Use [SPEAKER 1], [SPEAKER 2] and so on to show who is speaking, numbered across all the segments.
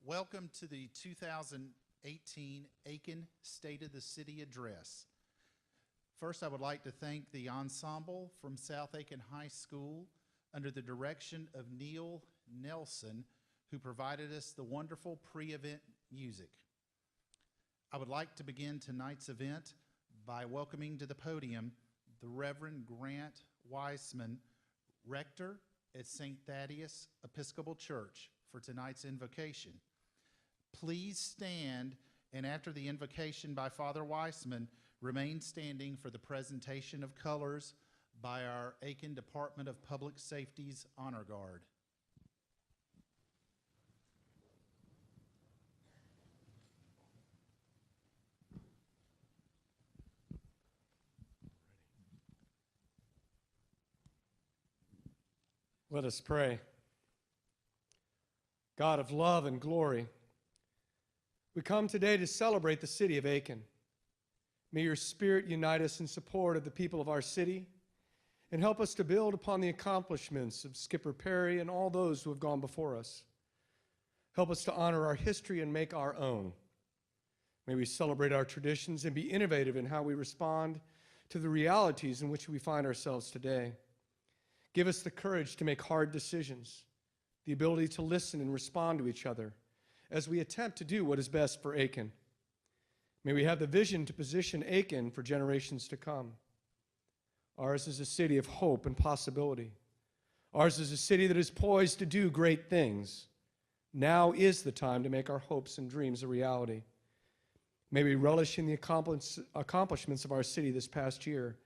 [SPEAKER 1] Welcome to the 2018 Aiken State of the City Address. First, I would like to thank the ensemble from South Aiken High School under the direction of Neil Nelson, who provided us the wonderful pre-event music. I would like to begin tonight's event by welcoming to the podium the Reverend Grant Weissman, Rector at St. Thaddeus Episcopal Church, for tonight's invocation. Please stand, and after the invocation by Father Weissman, remain standing for the presentation of colors by our Aiken Department of Public Safety's Honor Guard.
[SPEAKER 2] Let us pray. God of love and glory, we come today to celebrate the city of Aiken. May your Spirit unite us in support of the people of our city and help us to build upon the accomplishments of Skipper Perry and all those who have gone before us. Help us to honor our history and make our own. May we celebrate our traditions and be innovative in how we respond to the realities in which we find ourselves today. Give us the courage to make hard decisions, the ability to listen and respond to each other as we attempt to do what is best for Aiken. May we have the vision to position Aiken for generations to come. Ours is a city of hope and possibility. Ours is a city that is poised to do great things. Now is the time to make our hopes and dreams a reality. May we relish in the accomplishments of our city this past year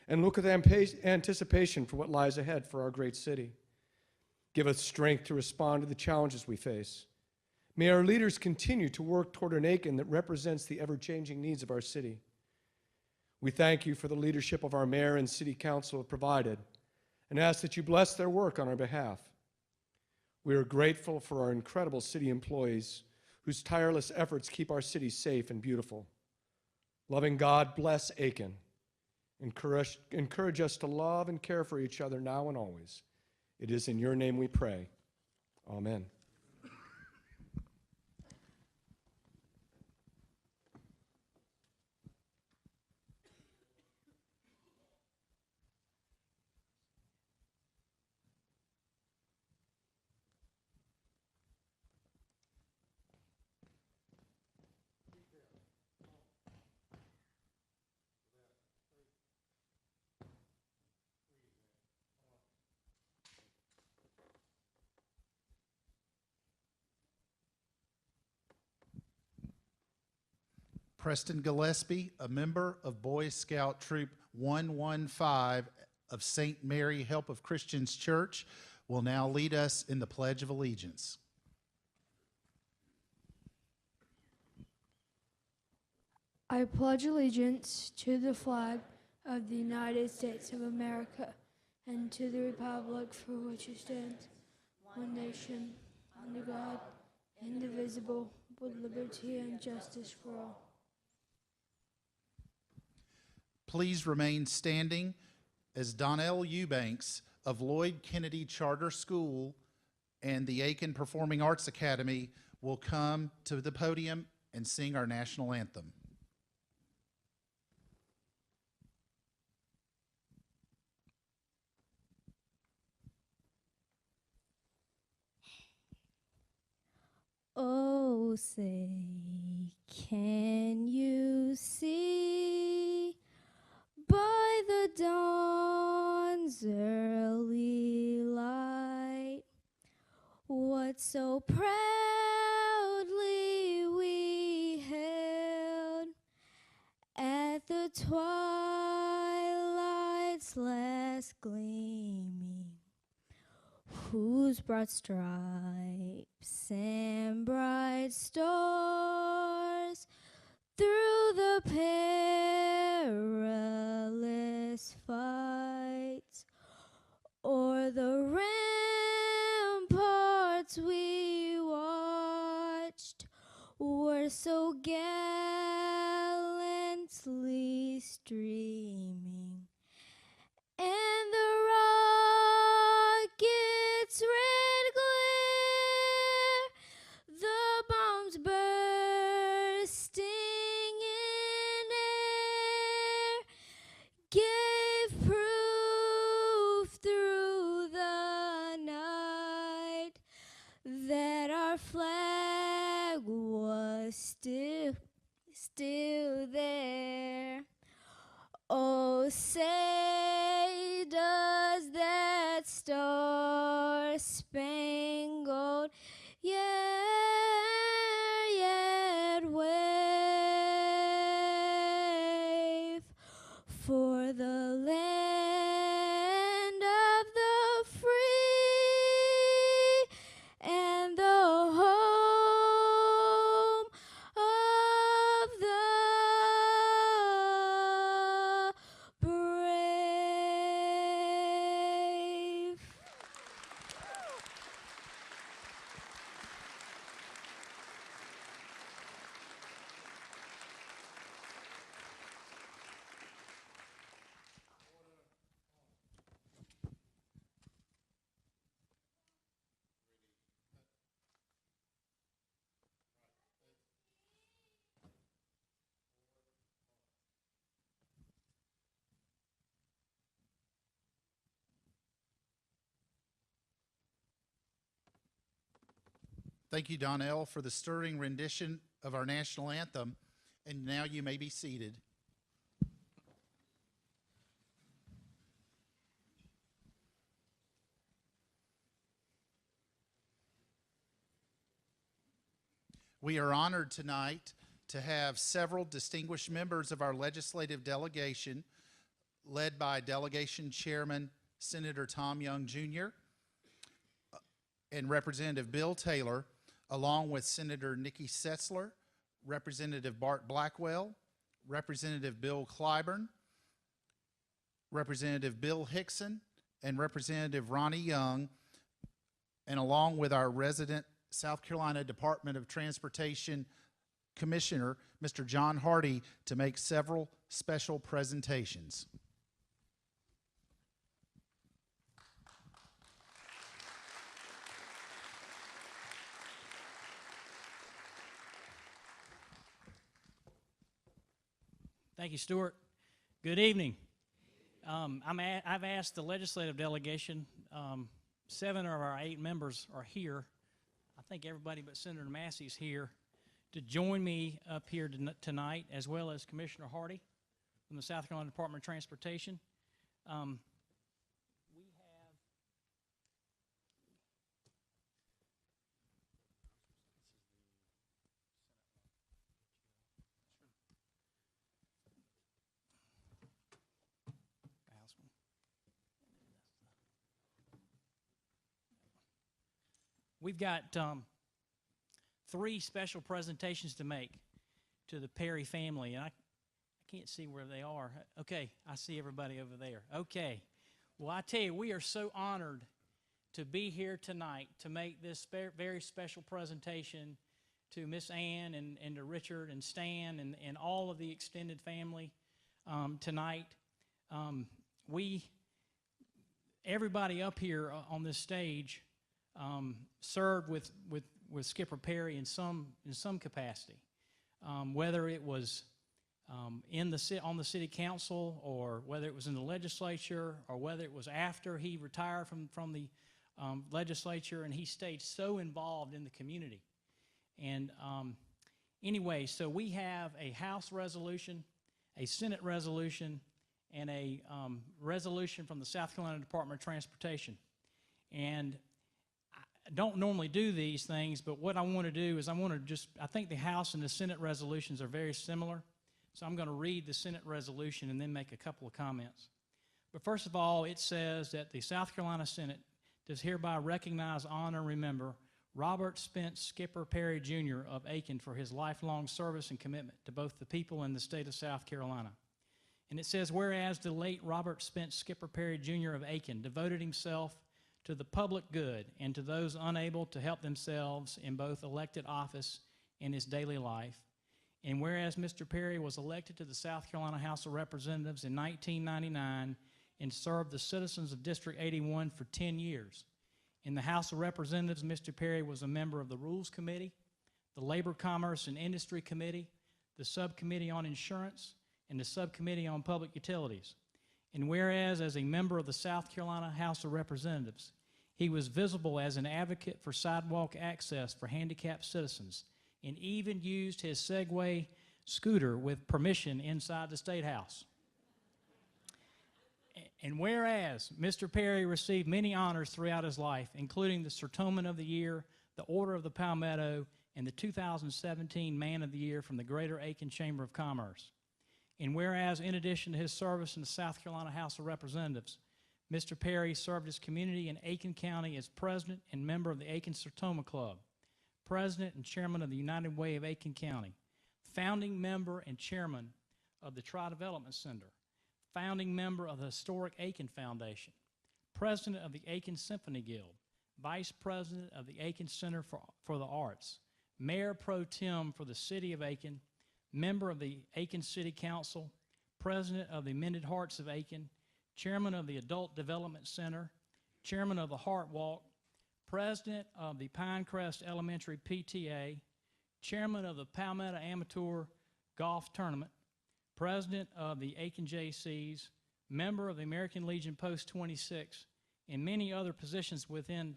[SPEAKER 2] and look with anticipation for what lies ahead for our great city. Give us strength to respond to the challenges we face. May our leaders continue to work toward an Aiken that represents the ever-changing needs of our city. We thank you for the leadership of our mayor and city council have provided and ask that you bless their work on our behalf. We are grateful for our incredible city employees whose tireless efforts keep our city safe and beautiful. Loving God, bless Aiken. Encourage us to love and care for each other now and always. It is in your name we pray. Amen.
[SPEAKER 1] Preston Gillespie, a member of Boy Scout Troop 115 of St. Mary Help of Christians Church, will now lead us in the Pledge of Allegiance.
[SPEAKER 3] I pledge allegiance to the flag of the United States of America and to the republic for which it stands, one nation, under God, indivisible, with liberty and justice for all.
[SPEAKER 1] Please remain standing as Donnell Eubanks of Lloyd Kennedy Charter School and the Aiken Performing Arts Academy will come to the podium and sing our national anthem.
[SPEAKER 4] Oh, say, can you see by the dawn's early light what so proudly we hailed at the twilight's last gleaming, whose broad stripes and bright stars through the perilous fights o'er the ramparts we watched were so gallantly streaming, and the rocket's red glare, the was still there. Oh, say does that star-spangled yet wave for the land of the free and the home of the brave.
[SPEAKER 1] Thank you, Donnell, for the stirring rendition of our national anthem. And now you may be seated. We are honored tonight to have several distinguished members of our legislative delegation, led by Delegation Chairman Senator Tom Young Jr. and Representative Bill Taylor, along with Senator Nikki Setzler, Representative Bart Blackwell, Representative Bill Clyburn, Representative Bill Hickson, and Representative Ronnie Young, and along with our resident South Carolina Department of Transportation Commissioner, Mr. John Hardy, to make several special presentations.
[SPEAKER 5] Thank you, Stuart. Good evening. I've asked the legislative delegation, 7 of our 8 members are here. I think everybody but Senator Massey is here to join me up here tonight, as well as Commissioner Hardy from the South Carolina Department of Transportation. We've got 3 special presentations to make to the Perry family, and I can't see where they are. Okay, I see everybody over there. Okay, well, I tell you, we are so honored to be here tonight to make this very special presentation to Miss Ann and to Richard and Stan and all of the extended family tonight. Everybody up here on this stage served with Skipper Perry in some capacity, whether it was on the city council, or whether it was in the legislature, or whether it was after he retired from the legislature, and he stayed so involved in the community. And anyway, so we have a House resolution, a Senate resolution, and a resolution from the South Carolina Department of Transportation. And I don't normally do these things, but what I want to do is I think the House and the Senate resolutions are very similar. So I'm going to read the Senate resolution and then make a couple of comments. But first of all, it says that the South Carolina Senate does hereby recognize, honor, and remember Robert Spence Skipper Perry, Jr. of Aiken for his lifelong service and commitment to both the people and the state of South Carolina. And it says, whereas the late Robert Spence Skipper Perry, Jr. of Aiken devoted himself to the public good and to those unable to help themselves in both elected office and his daily life. And whereas Mr. Perry was elected to the South Carolina House of Representatives in 1999 and served the citizens of District 81 for 10 years. In the House of Representatives, Mr. Perry was a member of the Rules Committee, the Labor, Commerce, and Industry Committee, the Subcommittee on Insurance, and the Subcommittee on Public Utilities. And whereas as a member of the South Carolina House of Representatives, he was visible as an advocate for sidewalk access for handicapped citizens and even used his Segway scooter with permission inside the State House. And whereas Mr. Perry received many honors throughout his life, including the Sertoman of the Year, the Order of the Palmetto, and the 2017 Man of the Year from the Greater Aiken Chamber of Commerce. And whereas, in addition to his service in the South Carolina House of Representatives, Mr. Perry served his community in Aiken County as president and member of the Aiken Sertoma Club, president and chairman of the United Way of Aiken County, founding member and chairman of the Tri-Development Center, founding member of the Historic Aiken Foundation, president of the Aiken Symphony Guild, vice president of the Aiken Center for the Arts, mayor pro tem for the city of Aiken, member of the Aiken City Council, president of the Mended Hearts of Aiken, chairman of the Adult Development Center, chairman of the Heart Walk, president of the Pinecrest Elementary PTA, chairman of the Palmetto Amateur Golf Tournament, president of the Aiken JCs, member of the American Legion Post 26, and many other positions within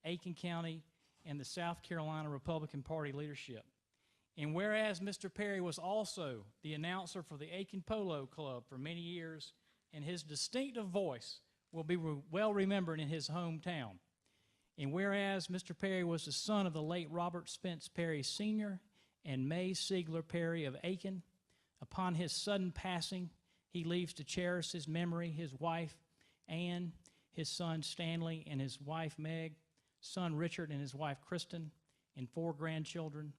[SPEAKER 5] Aiken County and the South Carolina Republican Party leadership. And whereas Mr. Perry was also the announcer for the Aiken Polo Club for many years, and his distinctive voice will be well remembered in his hometown. And whereas Mr. Perry was the son of the late Robert Spence Perry Sr. and May Siegler Perry of Aiken, upon his sudden passing, he leaves to cherish his memory his wife Anne, his son Stanley and his wife Meg, son Richard and his wife Kristen, and 4 grandchildren.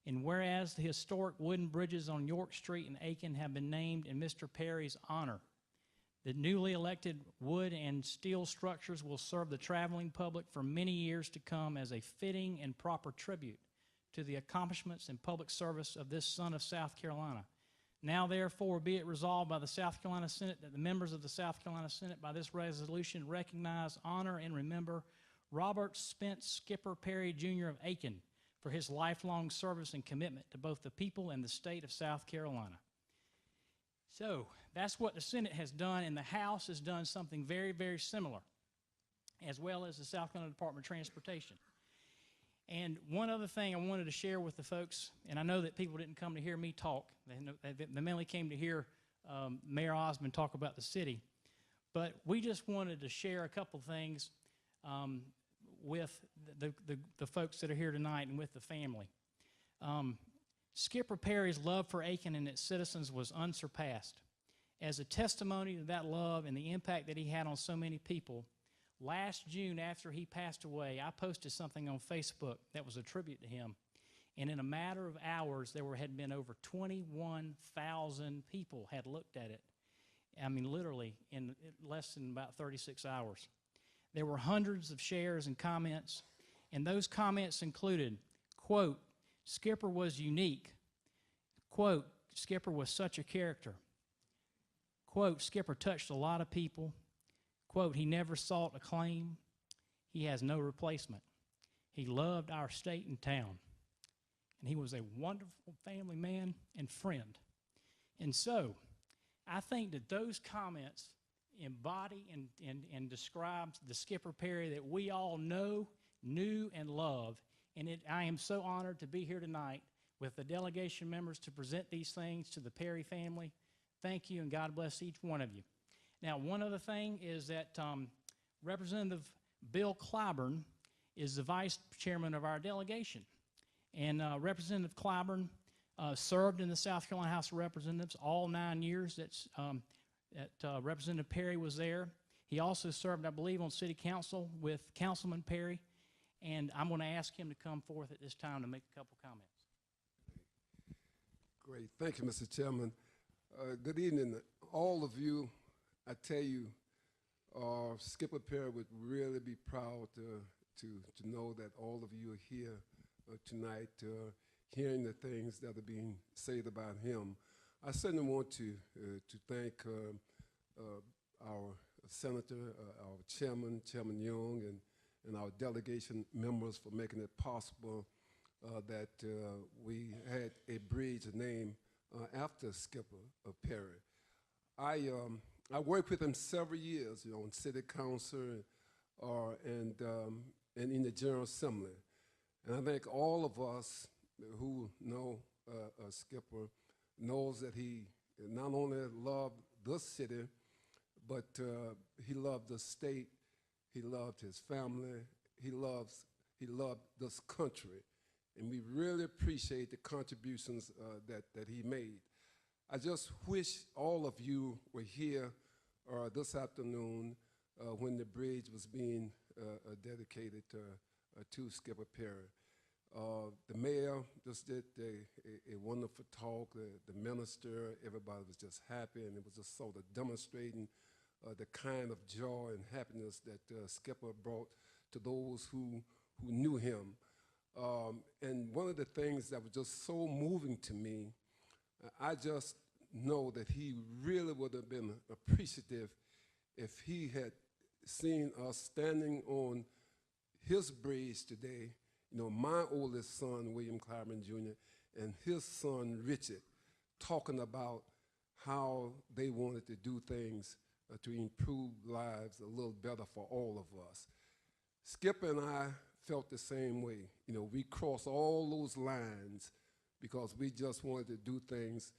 [SPEAKER 5] And whereas the historic wooden bridges on York Street in Aiken have been named in Mr. Perry's honor, the newly elected wood and steel structures will serve the traveling public for many years to come as a fitting and proper tribute to the accomplishments and public service of this son of South Carolina. Now, therefore, be it resolved by the South Carolina Senate that the members of the South Carolina Senate by this resolution recognize, honor, and remember Robert Spence Skipper Perry, Jr. of Aiken for his lifelong service and commitment to both the people and the state of South Carolina. So that's what the Senate has done, and the House has done something very, very similar, as well as the South Carolina Department of Transportation. And one other thing I wanted to share with the folks, and I know that people didn't come to hear me talk. They mainly came to hear Mayor Osmond talk about the city. But we just wanted to share a couple things with the folks that are here tonight and with the family. Skipper Perry's love for Aiken and its citizens was unsurpassed. As a testimony to that love and the impact that he had on so many people, last June after he passed away, I posted something on Facebook that was a tribute to him. And in a matter of hours, there had been over 21,000 people had looked at it. I mean, literally in less than about 36 hours. There were hundreds of shares and comments, and those comments included, quote, Skipper was unique. Quote, Skipper was such a character. Quote, Skipper touched a lot of people. Quote, he never sought acclaim. He has no replacement. He loved our state and town. And he was a wonderful family man and friend. And so, I think that those comments embody and describe the Skipper Perry that we all know, knew, and love. And I am so honored to be here tonight with the delegation members to present these things to the Perry family. Thank you, and God bless each one of you. Now, one other thing is that Representative Bill Clyburn is the vice chairman of our delegation. And Representative Clyburn served in the South Carolina House of Representatives all 9 years that Representative Perry was there. He also served, I believe, on City Council with Councilman Perry. And I'm going to ask him to come forth at this time to make a couple comments.
[SPEAKER 6] Great. Thank you, Mr. Chairman. Good evening, all of you. I tell you, Skipper Perry would really be proud to know that all of you are here tonight hearing the things that are being said about him. I certainly want to thank our senator, our chairman, Chairman Young, and our delegation members for making it possible that we had a bridge named after Skipper Perry. I worked with him several years, on city council and in the General Assembly. And I think all of us who know Skipper knows that he not only loved the city, but he loved the state, he loved his family, he loved this country. And we really appreciate the contributions that he made. I just wish all of you were here this afternoon when the bridge was being dedicated to Skipper Perry. The mayor just did a wonderful talk. The minister, everybody was just happy, and it was just sort of demonstrating the kind of joy and happiness that Skipper brought to those who knew him. And one of the things that was just so moving to me, I just know that he really would have been appreciative if he had seen us standing on his bridge today, you know, my oldest son, William Clyburn Jr., and his son, Richard, talking about how they wanted to do things to improve lives a little better for all of us. Skip and I felt the same way. You know, we crossed all those lines because we just wanted to do things,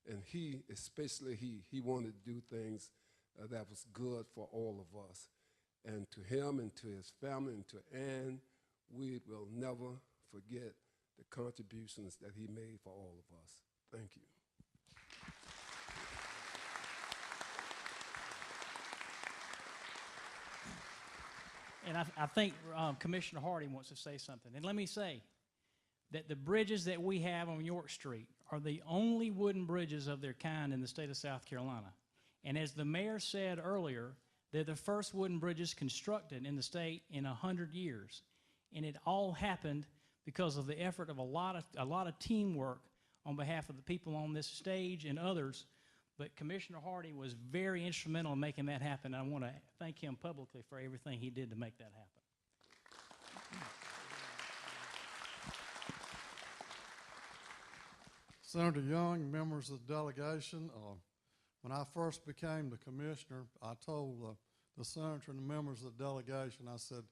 [SPEAKER 6] and he, especially he wanted to do things that was good for all of us. And to him and to his family and to Ann, we will never forget the contributions that he made for all of us. Thank you.
[SPEAKER 5] And I think Commissioner Hardy wants to say something. And let me say that the bridges that we have on York Street are the only wooden bridges of their kind in the state of South Carolina. And as the mayor said earlier, they're the first wooden bridges constructed in the state in 100 years. And it all happened because of the effort of a lot of teamwork on behalf of the people on this stage and others. But Commissioner Hardy was very instrumental in making that happen. And I want to thank him publicly for everything he did to make that happen.
[SPEAKER 7] Senator Young, members of the delegation, when I first became the commissioner, I told the senator and the members of the delegation, I said,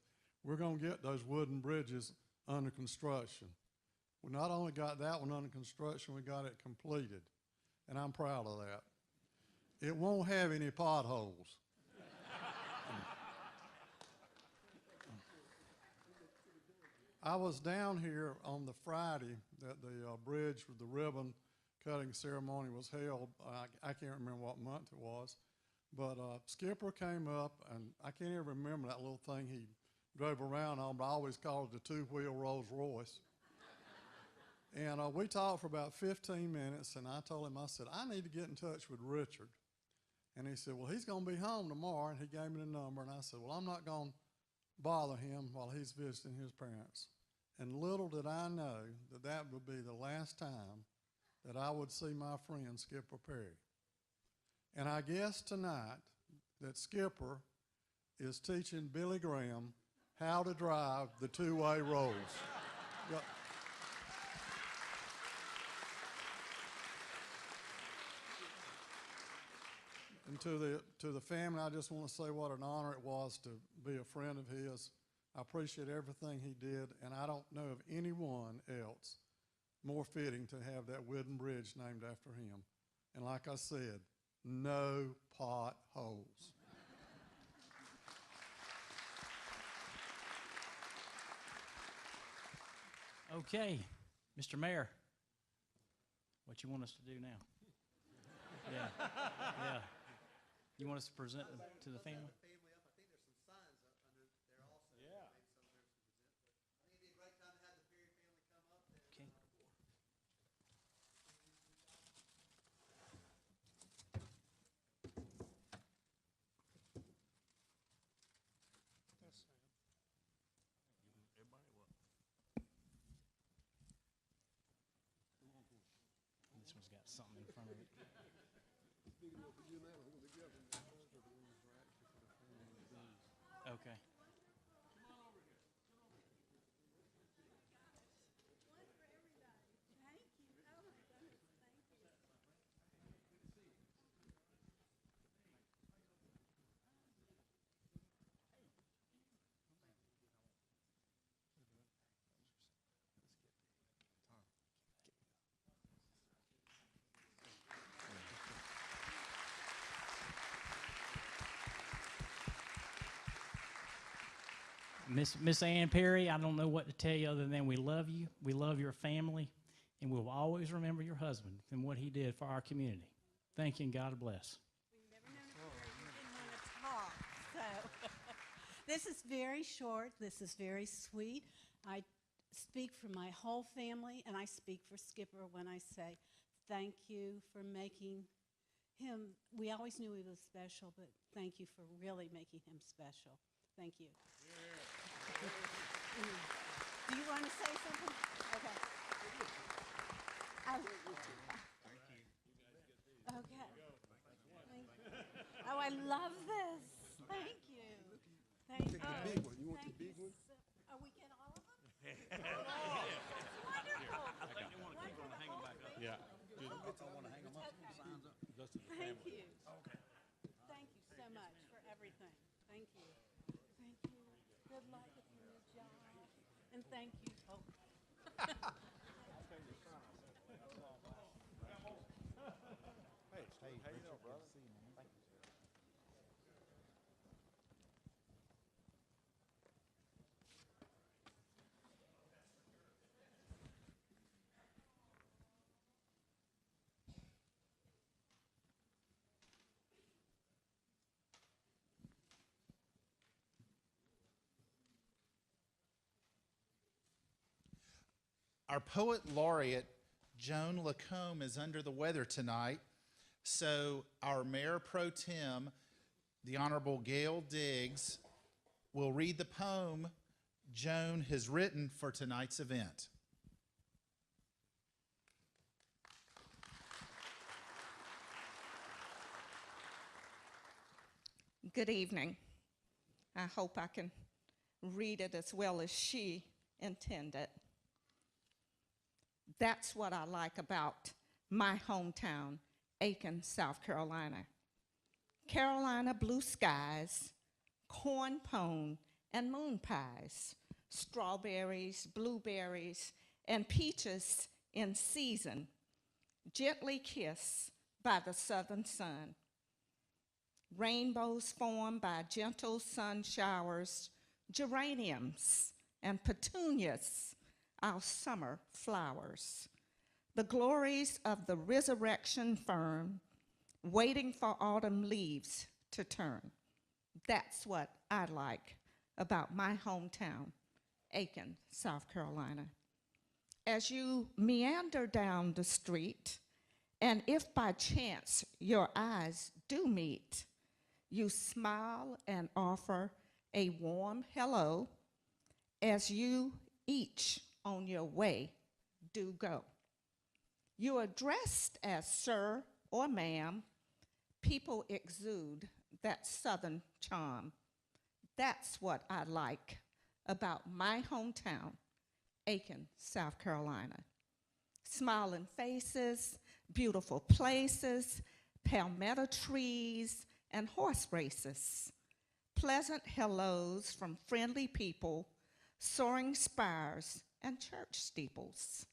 [SPEAKER 7] we're going to get those wooden bridges under construction. We not only got that one under construction, we got it completed, and I'm proud of that. It won't have any potholes. I was down here on the Friday that the bridge with the ribbon cutting ceremony was held. I can't remember what month it was, but Skipper came up, and I can't even remember that little thing he drove around on, but I always called it the two-wheel Rolls Royce. And we talked for about 15 minutes, and I told him, I said, I need to get in touch with Richard. And he said, well, he's going to be home tomorrow, and he gave me the number, and I said, well, I'm not going to bother him while he's visiting his parents. And little did I know that that would be the last time that I would see my friend Skipper Perry. And I guess tonight that Skipper is teaching Billy Graham how to drive the two-way rolls. And to the family, I just want to say what an honor it was to be a friend of his. I appreciate everything he did, and I don't know of anyone else more fitting to have that wooden bridge named after him. And like I said, no potholes.
[SPEAKER 5] Okay, Mr. Mayor, what you want us to do now? Yeah, yeah. You want us to present them to the family? Okay. This one's got something in front of it. Okay. Miss Ann Perry, I don't know what to tell you other than we love you. We love your family, and we'll always remember your husband and what he did for our community. Thank you, and God bless.
[SPEAKER 8] We've never known a prayer you didn't want to talk. So this is very short. This is very sweet. I speak for my whole family, and I speak for Skipper when I say thank you for making him. We always knew he was special, but thank you for really making him special. Thank you. Do you want to say something? Okay. Okay. Oh, I love this. Thank you. Thank you.
[SPEAKER 6] Take the big one. You want the
[SPEAKER 8] Thank
[SPEAKER 6] big
[SPEAKER 8] you
[SPEAKER 6] one?
[SPEAKER 8] Oh, we get all of them? Oh, that's wonderful.
[SPEAKER 9] Yeah.
[SPEAKER 8] Thank you. Thank you so much for everything. Thank you. Thank you. Good luck with your new job. And thank you. Oh.
[SPEAKER 1] Our poet laureate, Joan Lacombe, is under the weather tonight, so our Mayor Pro Tem, the Honorable Gail Diggs, will read the poem Joan has written for tonight's event.
[SPEAKER 10] Good evening. I hope I can read it as well as she intended. That's what I like about my hometown, Aiken, South Carolina. Carolina blue skies, corn pone, and moon pies, strawberries, blueberries, and peaches in season, gently kissed by the southern sun. Rainbows formed by gentle sun showers, geraniums and petunias, our summer flowers. The glories of the resurrection firm, waiting for autumn leaves to turn. That's what I like about my hometown, Aiken, South Carolina. As you meander down the street, and if by chance your eyes do meet, you smile and offer a warm hello as you each on your way do go. You are dressed as sir or ma'am. People exude that southern charm. That's what I like about my hometown, Aiken, South Carolina. Smiling faces, beautiful places, palmetto trees, and horse races. Pleasant hellos from friendly people, soaring spires and church steeples.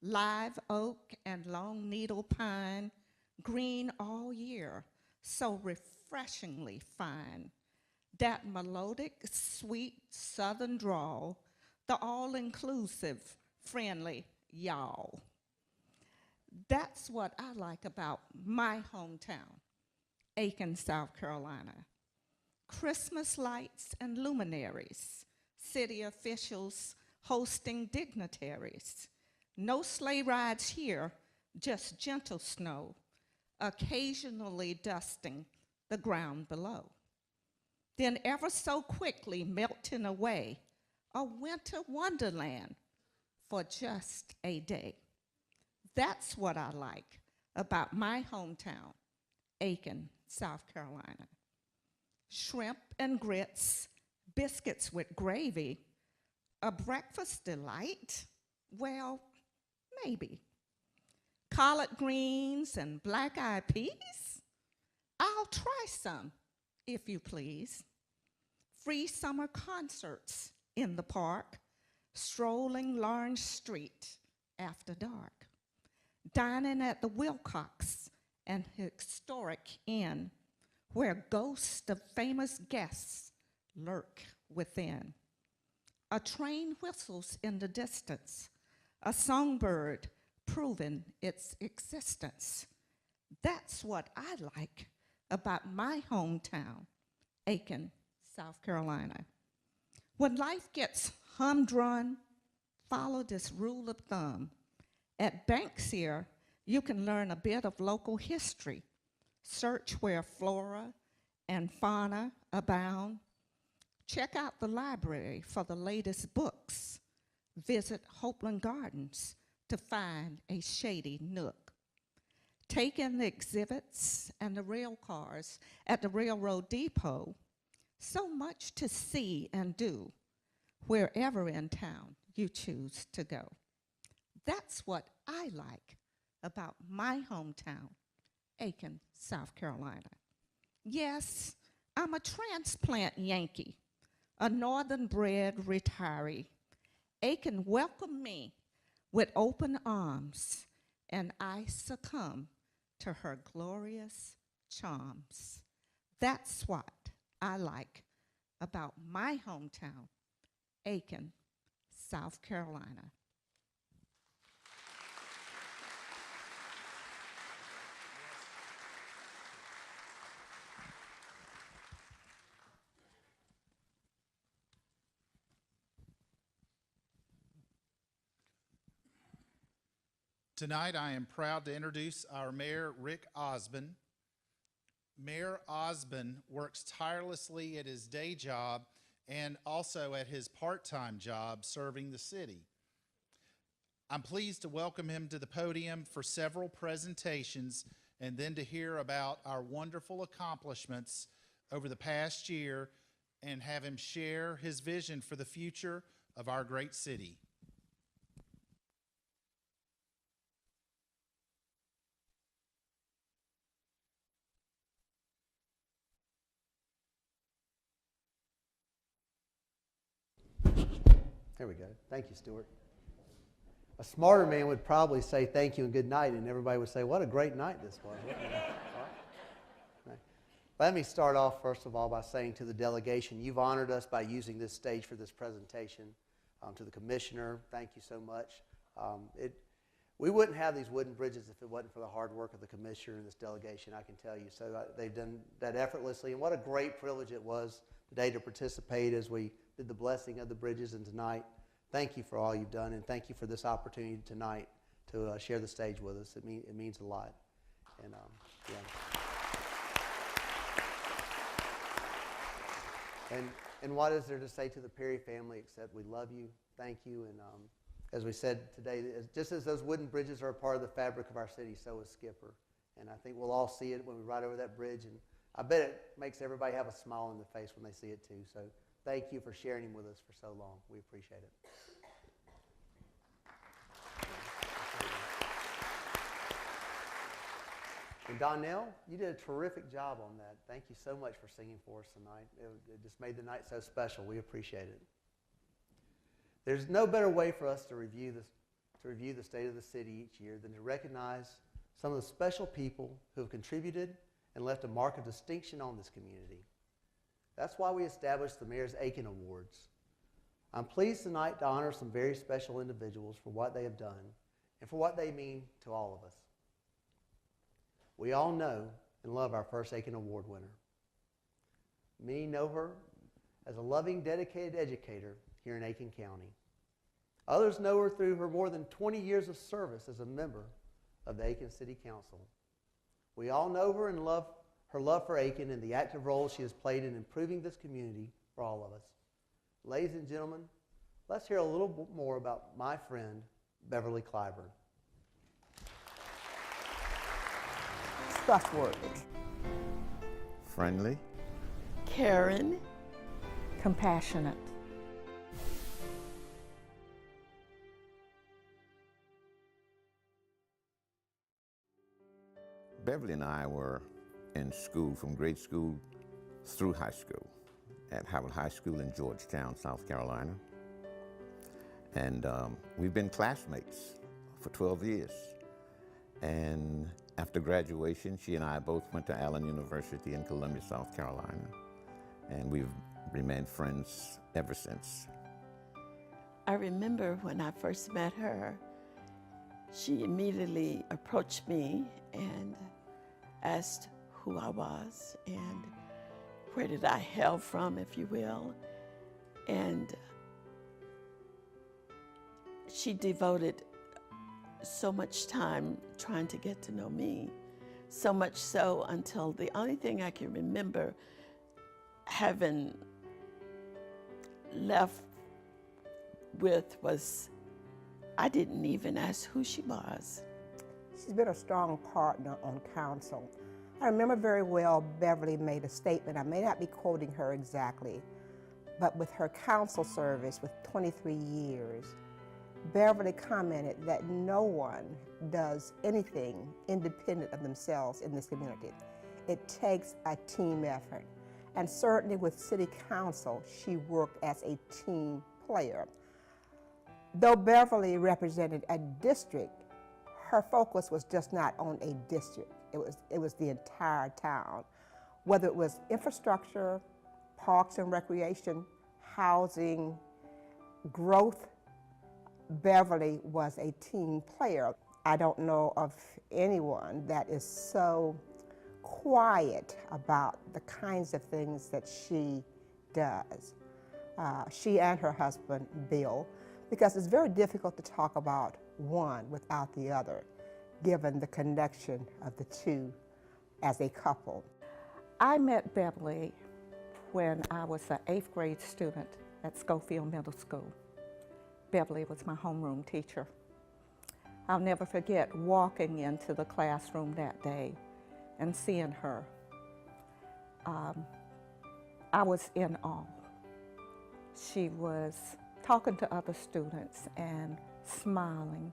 [SPEAKER 10] Live oak and long needle pine, green all year, so refreshingly fine. That melodic, sweet southern drawl, the all-inclusive, friendly y'all. That's what I like about my hometown, Aiken, South Carolina. Christmas lights and luminaries, city officials hosting dignitaries. No sleigh rides here, just gentle snow, occasionally dusting the ground below. Then ever so quickly melting away, a winter wonderland for just a day. That's what I like about my hometown, Aiken, South Carolina. Shrimp and grits, biscuits with gravy, a breakfast delight? Well, maybe. Collard greens and black-eyed peas? I'll try some, if you please. Free summer concerts in the park, strolling Lawrence Street after dark. Dining at the Wilcox, an historic inn where ghosts of famous guests lurk within. A train whistles in the distance, a songbird proving its existence. That's what I like about my hometown, Aiken, South Carolina. When life gets humdrum, follow this rule of thumb. At Banksia, you can learn a bit of local history. Search where flora and fauna abound. Check out the library for the latest books. Visit Hopeland Gardens to find a shady nook. Take in the exhibits and the rail cars at the railroad depot. So much to see and do wherever in town you choose to go. That's what I like about my hometown, Aiken, South Carolina. Yes, I'm a transplant Yankee, a northern-bred retiree. Aiken welcomed me with open arms, and I succumb to her glorious charms. That's what I like about my hometown, Aiken, South Carolina.
[SPEAKER 1] Tonight, I am proud to introduce our Mayor, Rick Osborne. Mayor Osborne works tirelessly at his day job and also at his part-time job serving the city. I'm pleased to welcome him to the podium for several presentations and then to hear about our wonderful accomplishments over the past year and have him share his vision for the future of our great city.
[SPEAKER 11] There we go. Thank you, Stuart. A smarter man would probably say thank you and good night, and everybody would say, what a great night this was. Right. Let me start off, first of all, by saying to the delegation, you've honored us by using this stage for this presentation. To the commissioner, thank you so much. We wouldn't have these wooden bridges if it wasn't for the hard work of the commissioner and this delegation, I can tell you. So they've done that effortlessly, and what a great privilege it was today to participate as we did the blessing of the bridges, and tonight, thank you for all you've done, and thank you for this opportunity tonight to share the stage with us. It means a lot. And yeah. And what is there to say to the Perry family except we love you, thank you, and as we said today, just as those wooden bridges are a part of the fabric of our city, so is Skipper. And I think we'll all see it when we ride over that bridge, and I bet it makes everybody have a smile on their face when they see it too. So thank you for sharing him with us for so long. We appreciate it. And Donnell, you did a terrific job on that. Thank you so much for singing for us tonight. It just made the night so special. We appreciate it. There's no better way for us to review the state of the city each year than to recognize some of the special people who have contributed and left a mark of distinction on this community. That's why we established the Mayor's Aiken Awards. I'm pleased tonight to honor some very special individuals for what they have done and for what they mean to all of us. We all know and love our first Aiken Award winner. Many know her as a loving, dedicated educator here in Aiken County. Others know her through her more than 20 years of service as a member of the Aiken City Council. We all know her and love her love for Aiken and the active role she has played in improving this community for all of us. Ladies and gentlemen, let's hear a little bit more about my friend, Beverly Clyburn.
[SPEAKER 12] Trustworthy,
[SPEAKER 13] friendly,
[SPEAKER 12] caring,
[SPEAKER 10] compassionate.
[SPEAKER 13] Beverly and I were in school from grade school through high school at Howard High School in Georgetown, South Carolina. And we've been classmates for 12 years. And after graduation, she and I both went to Allen University in Columbia, South Carolina. And we've remained friends ever since.
[SPEAKER 12] I remember when I first met her, she immediately approached me and asked who I was and where did I hail from, if you will. And she devoted so much time trying to get to know me, so much so until the only thing I can remember having left with was I didn't even ask who she was.
[SPEAKER 14] She's been a strong partner on council. I remember very well Beverly made a statement. I may not be quoting her exactly, but with her council service with 23 years, Beverly commented that no one does anything independent of themselves in this community. It takes a team effort. And certainly with City Council, she worked as a team player. Though Beverly represented a district, her focus was just not on a district. It was the entire town. Whether it was infrastructure, parks and recreation, housing, growth, Beverly was a team player. I don't know of anyone that is so quiet about the kinds of things that she does. She and her husband, Bill, because it's very difficult to talk about one without the other, given the connection of the two as a couple.
[SPEAKER 10] I met Beverly when I was an 8th grade student at Schofield Middle School. Beverly was my homeroom teacher. I'll never forget walking into the classroom that day and seeing her. I was in awe. She was talking to other students and smiling,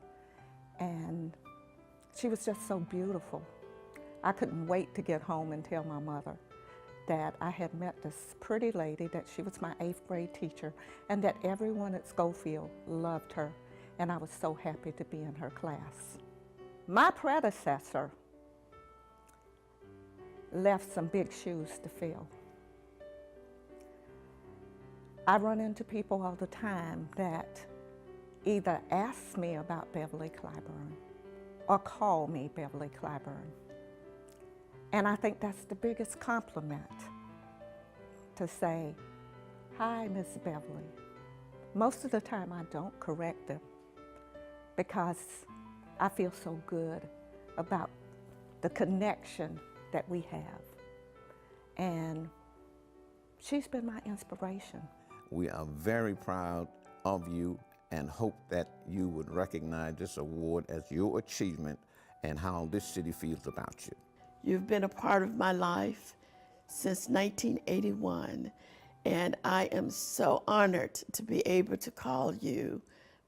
[SPEAKER 10] and she was just so beautiful. I couldn't wait to get home and tell my mother that I had met this pretty lady, that she was my 8th grade teacher, and that everyone at Schofield loved her, and I was so happy to be in her class. My predecessor left some big shoes to fill. I run into people all the time that either ask me about Beverly Clyburn or call me Beverly Clyburn. And I think that's the biggest compliment, to say, "Hi, Miss Beverly." Most of the time I don't correct them because I feel so good about the connection that we have. And she's been my inspiration.
[SPEAKER 13] We are very proud of you and hope that you would recognize this award as your achievement and how this city feels about you.
[SPEAKER 12] You've been a part of my life since 1981, and I am so honored to be able to call you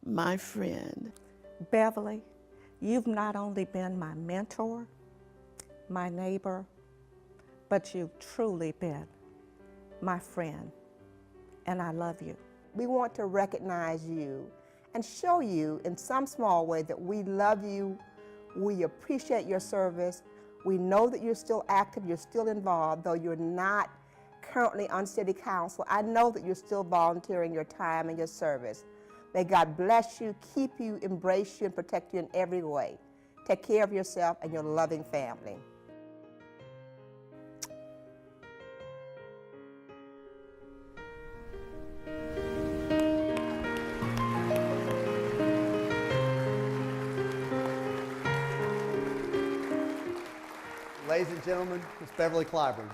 [SPEAKER 12] my friend.
[SPEAKER 10] Beverly, you've not only been my mentor, my neighbor, but you've truly been my friend, and I love you.
[SPEAKER 14] We want to recognize you and show you in some small way that we love you, we appreciate your service. We know that you're still active, you're still involved, though you're not currently on City Council. I know that you're still volunteering your time and your service. May God bless you, keep you, embrace you, and protect you in every way. Take care of yourself and your loving family.
[SPEAKER 11] Ladies and gentlemen, Ms. Beverly Clyburn.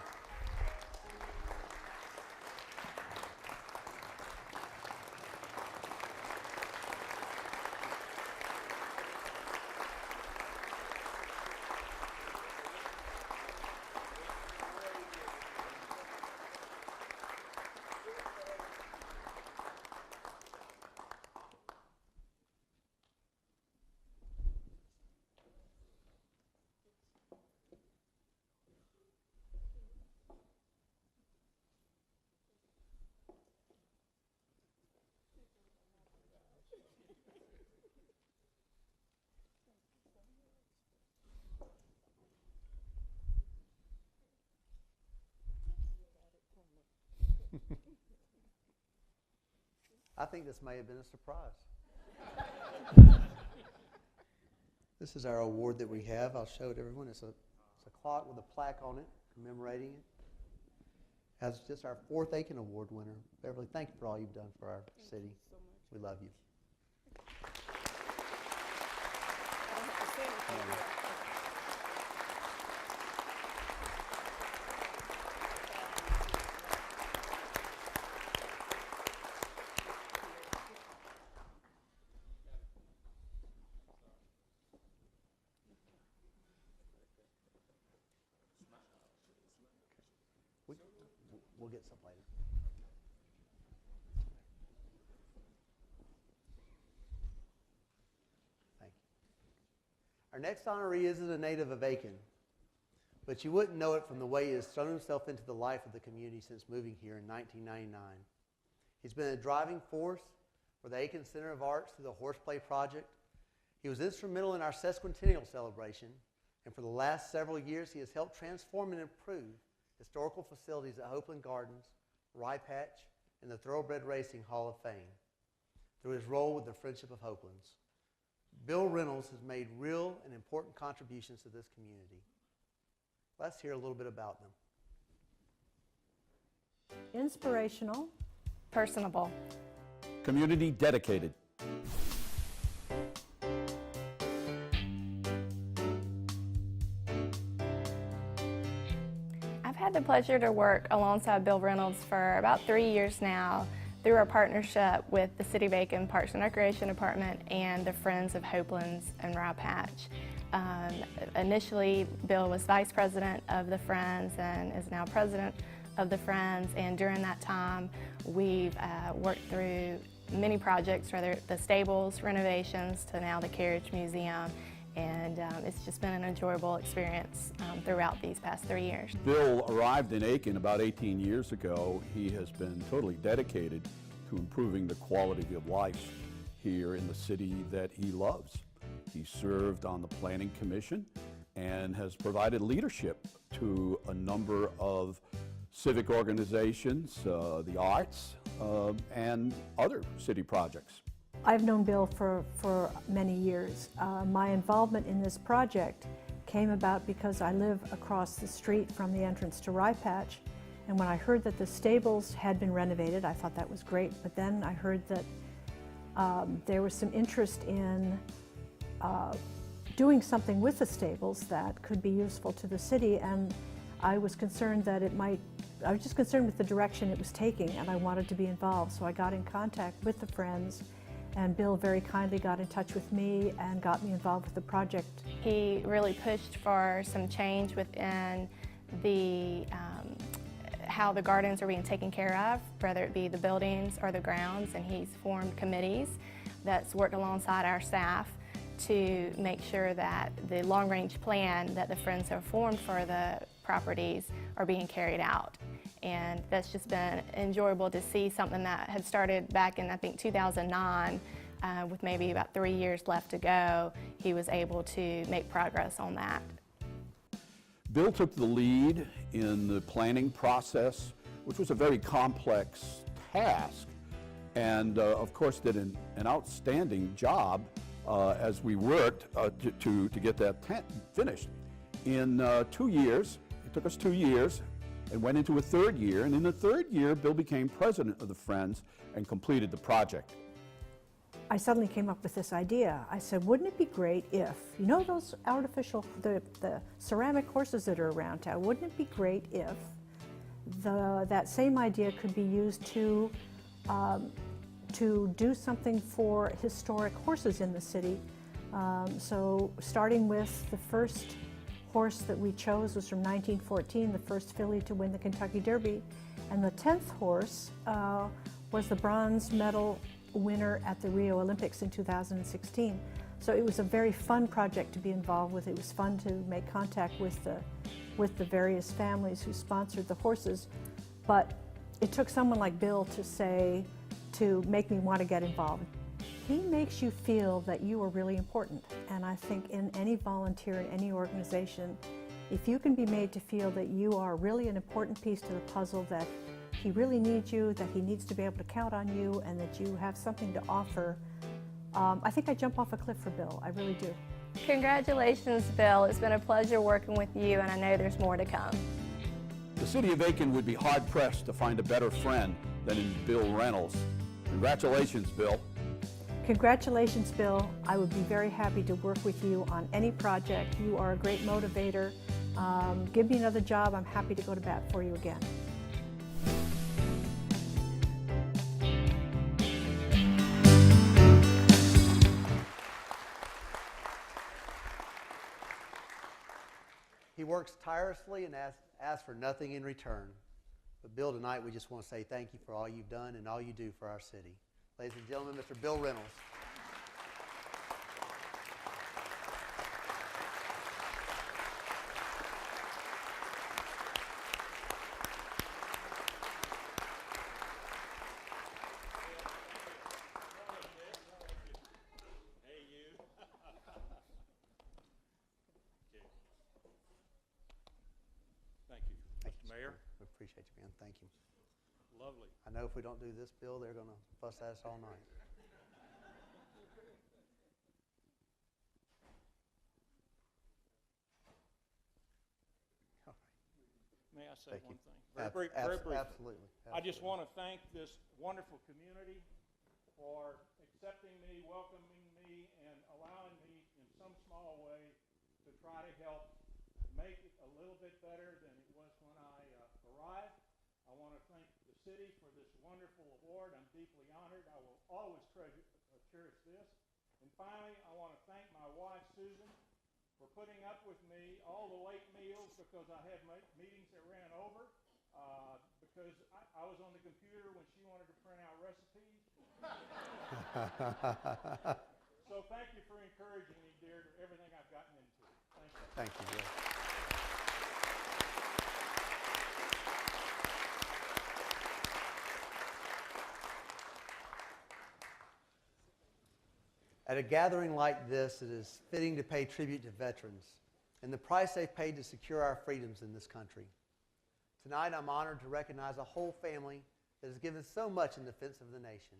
[SPEAKER 11] I think this may have been a surprise. This is our award that we have. I'll show it to everyone. It's a clock with a plaque on it commemorating it. As just our 4th Aiken Award winner. Beverly, thank you for all you've done for our city.
[SPEAKER 10] So much.
[SPEAKER 11] We love you. We'll get some later. Thank you. Our next honoree isn't a native of Aiken, but you wouldn't know it from the way he has thrown himself into the life of the community since moving here in 1999. He's been a driving force for the Aiken Center of Arts through the Horseplay Project. He was instrumental in our sesquicentennial celebration, and for the last several years he has helped transform and improve historical facilities at Hopeland Gardens, Rye Patch, and the Thoroughbred Racing Hall of Fame through his role with the Friendship of Hopelands. Bill Reynolds has made real and important contributions to this community. Let's hear a little bit about them.
[SPEAKER 15] Inspirational.
[SPEAKER 16] Personable.
[SPEAKER 9] Community dedicated.
[SPEAKER 16] I've had the pleasure to work alongside Bill Reynolds for about 3 years now through our partnership with the City of Aiken Parks and Recreation Department and the Friends of Hopelands and Rye Patch. Initially, Bill was vice president of the Friends and is now president of the Friends, and during that time we've worked through many projects, whether the stables renovations to now the Carriage Museum, and it's just been an enjoyable experience throughout these past 3 years.
[SPEAKER 9] Bill arrived in Aiken about 18 years ago. He has been totally dedicated to improving the quality of life here in the city that he loves. He served on the Planning Commission and has provided leadership to a number of civic organizations, the arts, and other city projects.
[SPEAKER 15] I've known Bill for many years. My involvement in this project came about because I live across the street from the entrance to Rye Patch, and when I heard that the stables had been renovated, I thought that was great, but then I heard that there was some interest in doing something with the stables that could be useful to the city, and I was concerned that I was just concerned with the direction it was taking, and I wanted to be involved, so I got in contact with the Friends, and Bill very kindly got in touch with me and got me involved with the project.
[SPEAKER 16] He really pushed for some change within the how the gardens are being taken care of, whether it be the buildings or the grounds, and he's formed committees that's worked alongside our staff to make sure that the long-range plan that the Friends have formed for the properties are being carried out. And that's just been enjoyable to see something that had started back in, I think, 2009, with maybe about 3 years left to go. He was able to make progress on that.
[SPEAKER 9] Bill took the lead in the planning process, which was a very complex task, and of course did an outstanding job as we worked to get that finished. In 2 years, it took us 2 years, and went into a third year, and in the third year, Bill became president of the Friends and completed the project.
[SPEAKER 15] I suddenly came up with this idea. I said, wouldn't it be great if, you know those artificial, the ceramic horses that are around town, wouldn't it be great if that same idea could be used to do something for historic horses in the city? So starting with the first horse that we chose was from 1914, the first filly to win the Kentucky Derby, and the 10th horse was the bronze medal winner at the Rio Olympics in 2016. So it was a very fun project to be involved with. It was fun to make contact with the various families who sponsored the horses, but it took someone like Bill to make me want to get involved. He makes you feel that you are really important, and I think in any volunteer in any organization, if you can be made to feel that you are really an important piece to the puzzle, that he really needs you, that he needs to be able to count on you, and that you have something to offer, I think I'd jump off a cliff for Bill. I really do.
[SPEAKER 16] Congratulations, Bill. It's been a pleasure working with you, and I know there's more to come.
[SPEAKER 9] The city of Aiken would be hard-pressed to find a better friend than in Bill Reynolds. Congratulations, Bill.
[SPEAKER 15] Congratulations, Bill. I would be very happy to work with you on any project. You are a great motivator. Give me another job. I'm happy to go to bat for you again.
[SPEAKER 11] He works tirelessly and asks for nothing in return. But Bill, tonight we just want to say thank you for all you've done and all you do for our city. Ladies and gentlemen, Mr. Bill Reynolds. Appreciate you, man. Thank you.
[SPEAKER 17] Lovely.
[SPEAKER 11] I know if we don't do this, Bill, they're going to fuss at us all night.
[SPEAKER 17] May I say
[SPEAKER 11] Thank
[SPEAKER 17] one
[SPEAKER 11] you.
[SPEAKER 17] thing? Very briefly.
[SPEAKER 11] Absolutely.
[SPEAKER 17] I just want to thank this wonderful community for accepting me, welcoming me, and allowing me in some small way to try to help make it a little bit better than it was when I arrived. I want to thank the city for this wonderful award. I'm deeply honored. I will always cherish this. And finally, I want to thank my wife, Susan, for putting up with me all the late meals because I had meetings that ran over because I was on the computer when she wanted to print out recipes. So thank you for encouraging me, dear, to everything I've gotten into. Thank you.
[SPEAKER 11] Thank you, Bill. At a gathering like this, it is fitting to pay tribute to veterans and the price they've paid to secure our freedoms in this country. Tonight, I'm honored to recognize a whole family that has given so much in defense of the nation,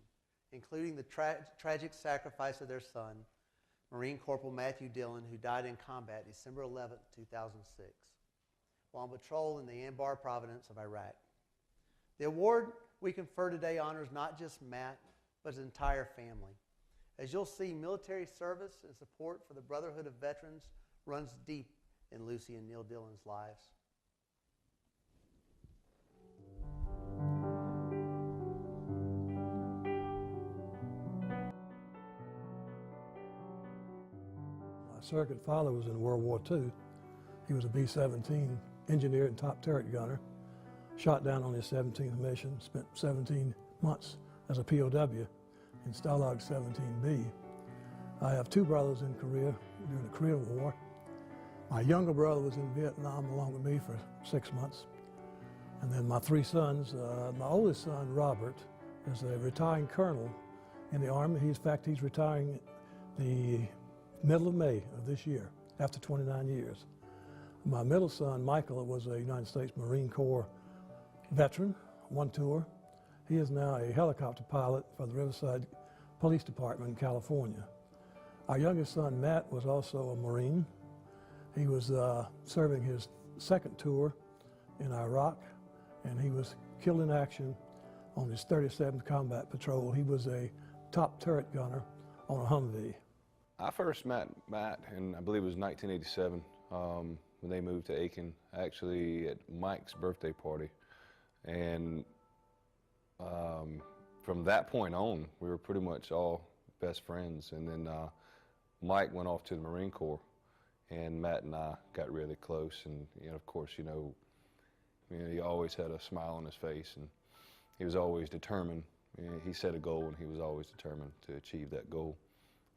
[SPEAKER 11] including the tragic sacrifice of their son, Marine Corporal Matthew Dillon, who died in combat December 11, 2006, while on patrol in the Anbar Province of Iraq. The award we confer today honors not just Matt, but his entire family. As you'll see, military service and support for the Brotherhood of Veterans runs deep in Lucy and Neil Dillon's lives.
[SPEAKER 18] My surrogate father was in World War II. He was a B-17 engineer and top turret gunner. Shot down on his 17th mission, spent 17 months as a POW in Stalag 17B. I have two brothers in Korea during the Korean War. My younger brother was in Vietnam along with me for 6 months. And then my three sons, my oldest son, Robert, is a retiring colonel in the Army. In fact, he's retiring the middle of May of this year, after 29 years. My middle son, Michael, was a United States Marine Corps veteran, one tour. He is now a helicopter pilot for the Riverside Police Department in California. Our youngest son, Matt, was also a Marine. He was serving his second tour in Iraq, and he was killed in action on his 37th Combat Patrol. He was a top turret gunner on a Humvee.
[SPEAKER 19] I first met Matt in, I believe it was 1987, when they moved to Aiken, actually at Mike's birthday party. And from that point on, we were pretty much all best friends. And then Mike went off to the Marine Corps, and Matt and I got really close. And of course, he always had a smile on his face, and he was always determined. He set a goal, and he was always determined to achieve that goal.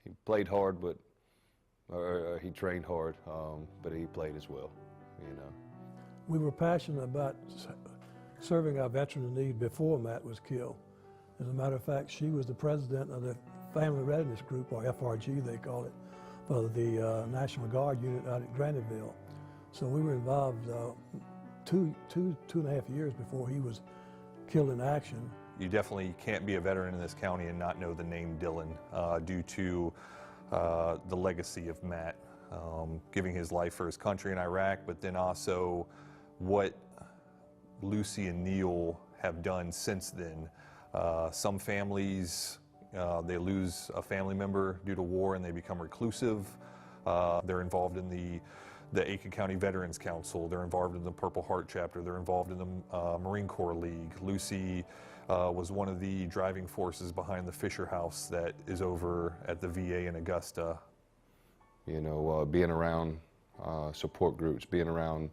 [SPEAKER 19] He played hard, or he trained hard, but he played as well.
[SPEAKER 18] We were passionate about serving our veterans in need before Matt was killed. As a matter of fact, she was the president of the Family Readiness Group, or FRG they call it, for the National Guard unit out at Graniteville. So we were involved two and a half years before he was killed in action.
[SPEAKER 20] You definitely can't be a veteran in this county and not know the name Dylan due to the legacy of Matt, giving his life for his country in Iraq, but then also what Lucy and Neil have done since then. Some families, they lose a family member due to war and they become reclusive. They're involved in the Aiken County Veterans Council. They're involved in the Purple Heart chapter. They're involved in the Marine Corps League. Lucy was one of the driving forces behind the Fisher House that is over at the VA in Augusta.
[SPEAKER 19] You know, being around support groups, being around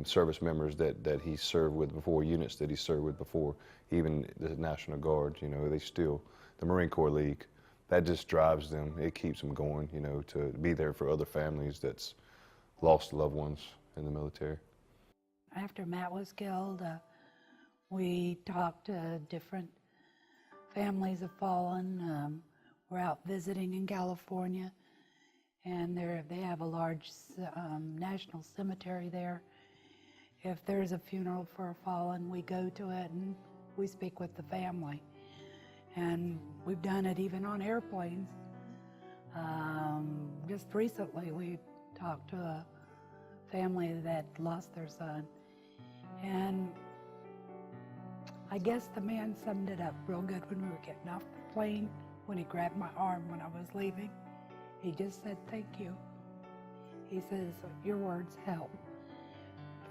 [SPEAKER 19] service members that he served with before, units that he served with before, even the National Guard, you know, the Marine Corps League, that just drives them. It keeps them going, you know, to be there for other families that's lost loved ones in the military.
[SPEAKER 21] After Matt was killed, we talked to different families of fallen. We're out visiting in California, and they have a large national cemetery there. If there's a funeral for a fallen, we go to it and we speak with the family. And we've done it even on airplanes. Just recently we talked to a family that lost their son. And I guess the man summed it up real good when we were getting off the plane, when he grabbed my arm when I was leaving. He just said, "Thank you." He says, "Your words help."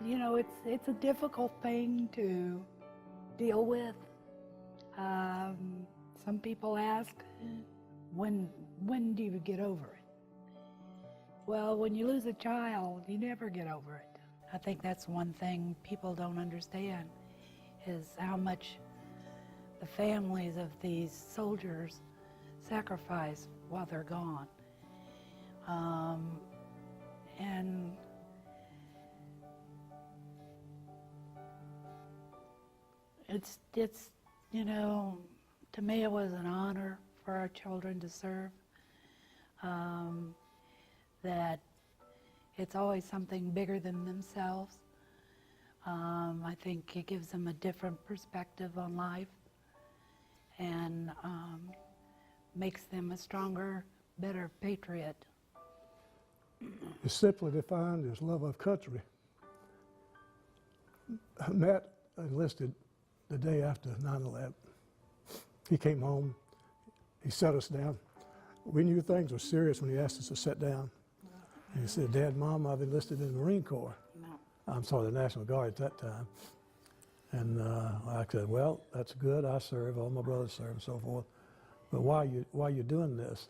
[SPEAKER 21] You know, it's a difficult thing to deal with. Some people ask, when do you get over it? Well, when you lose a child, you never get over it. I think that's one thing people don't understand, is how much the families of these soldiers sacrifice while they're gone. And it's you know, to me it was an honor for our children to serve. That it's always something bigger than themselves. I think it gives them a different perspective on life and makes them a stronger, better patriot.
[SPEAKER 18] It's simply defined as love of country. Matt enlisted the day after 9/11. He came home, he sat us down. We knew things were serious when he asked us to sit down. And he said, "Dad, Mom, I've enlisted in the Marine Corps." I'm sorry, the National Guard at that time. And I said, "Well, that's good. I serve, all my brothers serve, and so forth. But why are you doing this?"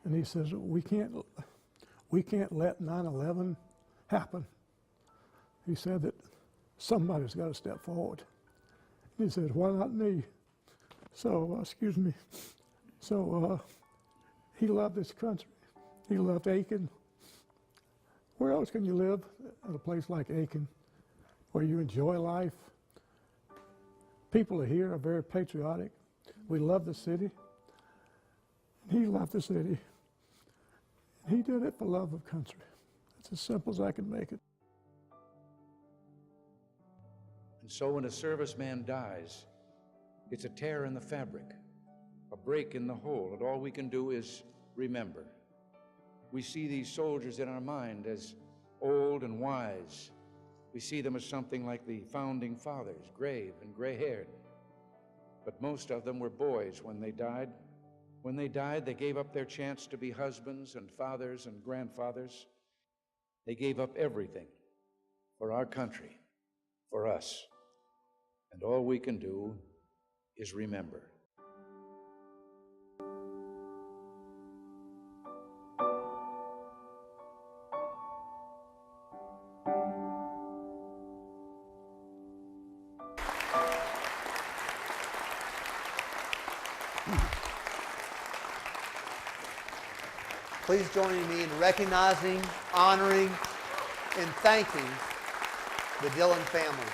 [SPEAKER 18] And he says, we can't let 9/11 happen." He said that somebody's got to step forward. He says, "Why not me?" So, excuse me. So he loved this country. He loved Aiken. Where else can you live at a place like Aiken where you enjoy life? People here are very patriotic. We love the city. He loved the city. He did it for love of country. It's as simple as I can make it.
[SPEAKER 22] And so when a serviceman dies, it's a tear in the fabric, a break in the whole, and all we can do is remember. We see these soldiers in our mind as old and wise. We see them as something like the founding fathers, grave and gray-haired. But most of them were boys when they died. When they died, they gave up their chance to be husbands and fathers and grandfathers. They gave up everything for our country, for us. And all we can do is remember.
[SPEAKER 11] Please join me in recognizing, honoring, and thanking the Dylan family.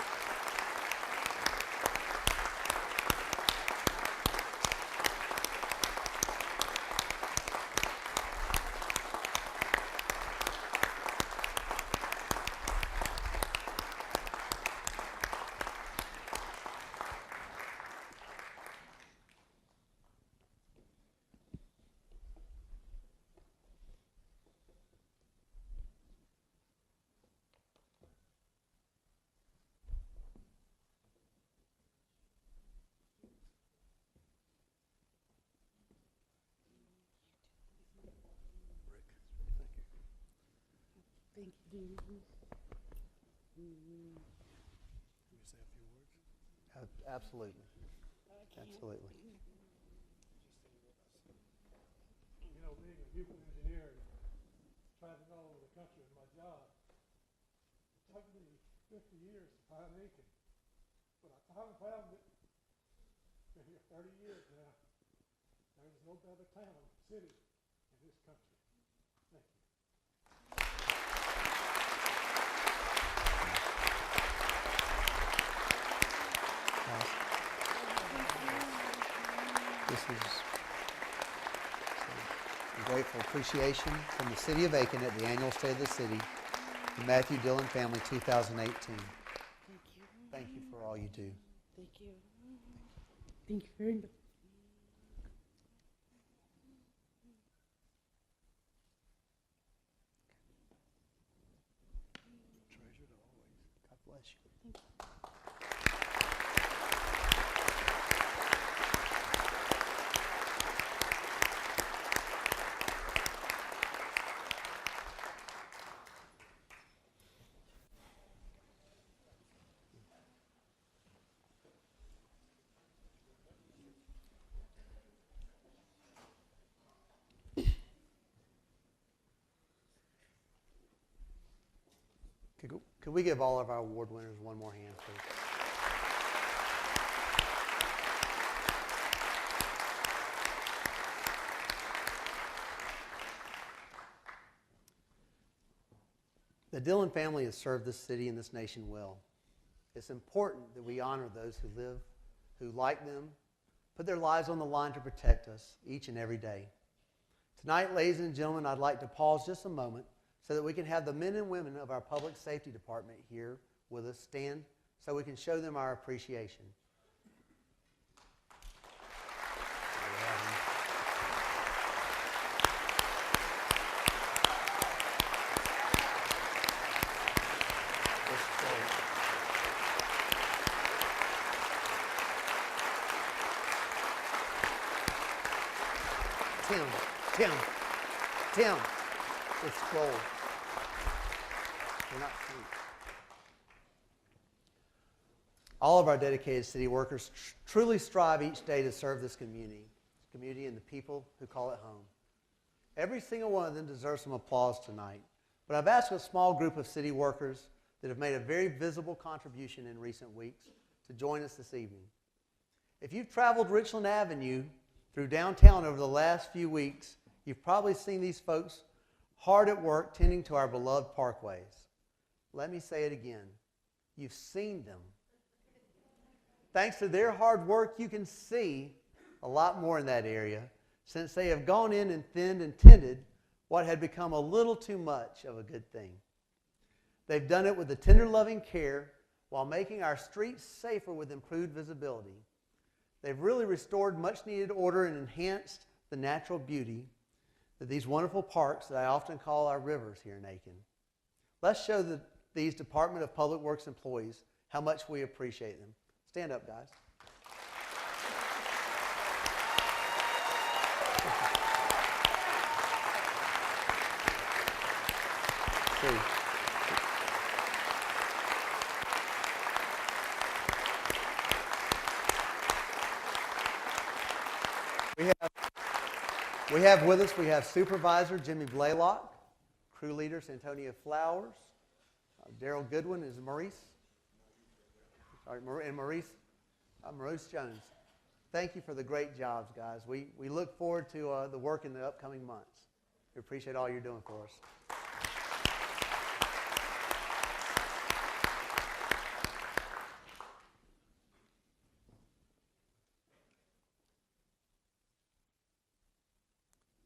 [SPEAKER 2] Thank you, Dean.
[SPEAKER 11] Absolutely. Absolutely.
[SPEAKER 18] You know, being a Bugle engineer and traveling all over the country with my job, it took me 50 years to find Aiken. But I finally found it. Been here 30 years now. There's no better town, city in this country. Thank you.
[SPEAKER 11] This is a grateful appreciation from the City of Aiken at the annual State of the City, the Matthew Dillon Family 2018.
[SPEAKER 2] Thank you.
[SPEAKER 11] Thank you for all you do.
[SPEAKER 2] Thank you. Thank you very much.
[SPEAKER 11] Treasured always. God bless you.
[SPEAKER 2] Thank you.
[SPEAKER 11] Could we give all of our award winners one more hand, please? The Dillon family has served this city and this nation well. It's important that we honor those who live, who, like them, put their lives on the line to protect us each and every day. Tonight, ladies and gentlemen, I'd like to pause just a moment so that we can have the men and women of our public safety department here with us stand so we can show them our appreciation. Tim, it's scroll. We're not free. All of our dedicated city workers truly strive each day to serve this community and the people who call it home. Every single one of them deserves some applause tonight. But I've asked a small group of city workers that have made a very visible contribution in recent weeks to join us this evening. If you've traveled Richland Avenue through downtown over the last few weeks, you've probably seen these folks hard at work tending to our beloved parkways. Let me say it again. You've seen them. Thanks to their hard work, you can see a lot more in that area since they have gone in and thinned and tended what had become a little too much of a good thing. They've done it with a tender, loving care while making our streets safer with improved visibility. They've really restored much-needed order and enhanced the natural beauty of these wonderful parks that I often call our rivers here in Aiken. Let's show these Department of Public Works employees how much we appreciate them. Stand up, guys. See. We have with us, we have Supervisor Jimmy Blaylock, crew leaders Antonia Flowers, Daryl Goodwin is Maurice, and Maurice Jones. Thank you for the great jobs, guys. We look forward to the work in the upcoming months. We appreciate all you're doing for us.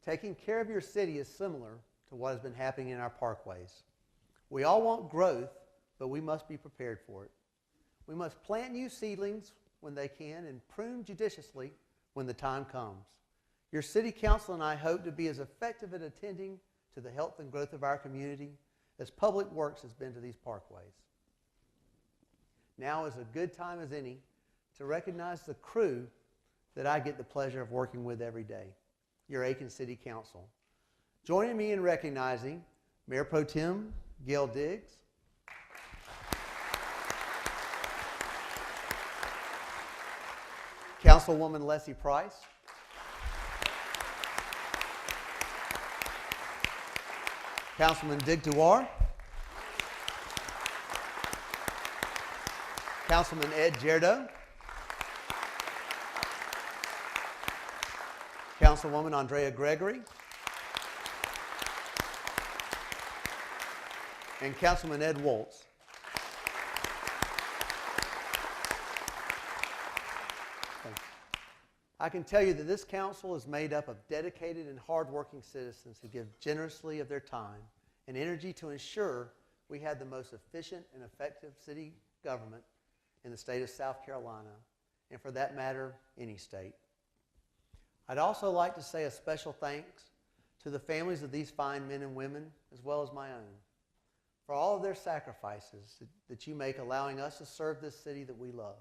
[SPEAKER 11] Taking care of your city is similar to what has been happening in our parkways. We all want growth, but we must be prepared for it. We must plant new seedlings when they can and prune judiciously when the time comes. Your city council and I hope to be as effective at attending to the health and growth of our community as Public Works has been to these parkways. Now is a good time as any to recognize the crew that I get the pleasure of working with every day. Your Aiken City Council. Joining me in recognizing Mayor Pro Tem Gail Diggs, Councilwoman Leslie Price, Councilman Dick Duar, Councilman Ed Gerdo, Councilwoman Andrea Gregory, and Councilman Ed Woltz. Thank you. I can tell you that this council is made up of dedicated and hardworking citizens who give generously of their time and energy to ensure we have the most efficient and effective city government in the state of South Carolina, and for that matter, any state. I'd also like to say a special thanks to the families of these fine men and women, as well as my own, for all of their sacrifices that you make allowing us to serve this city that we love.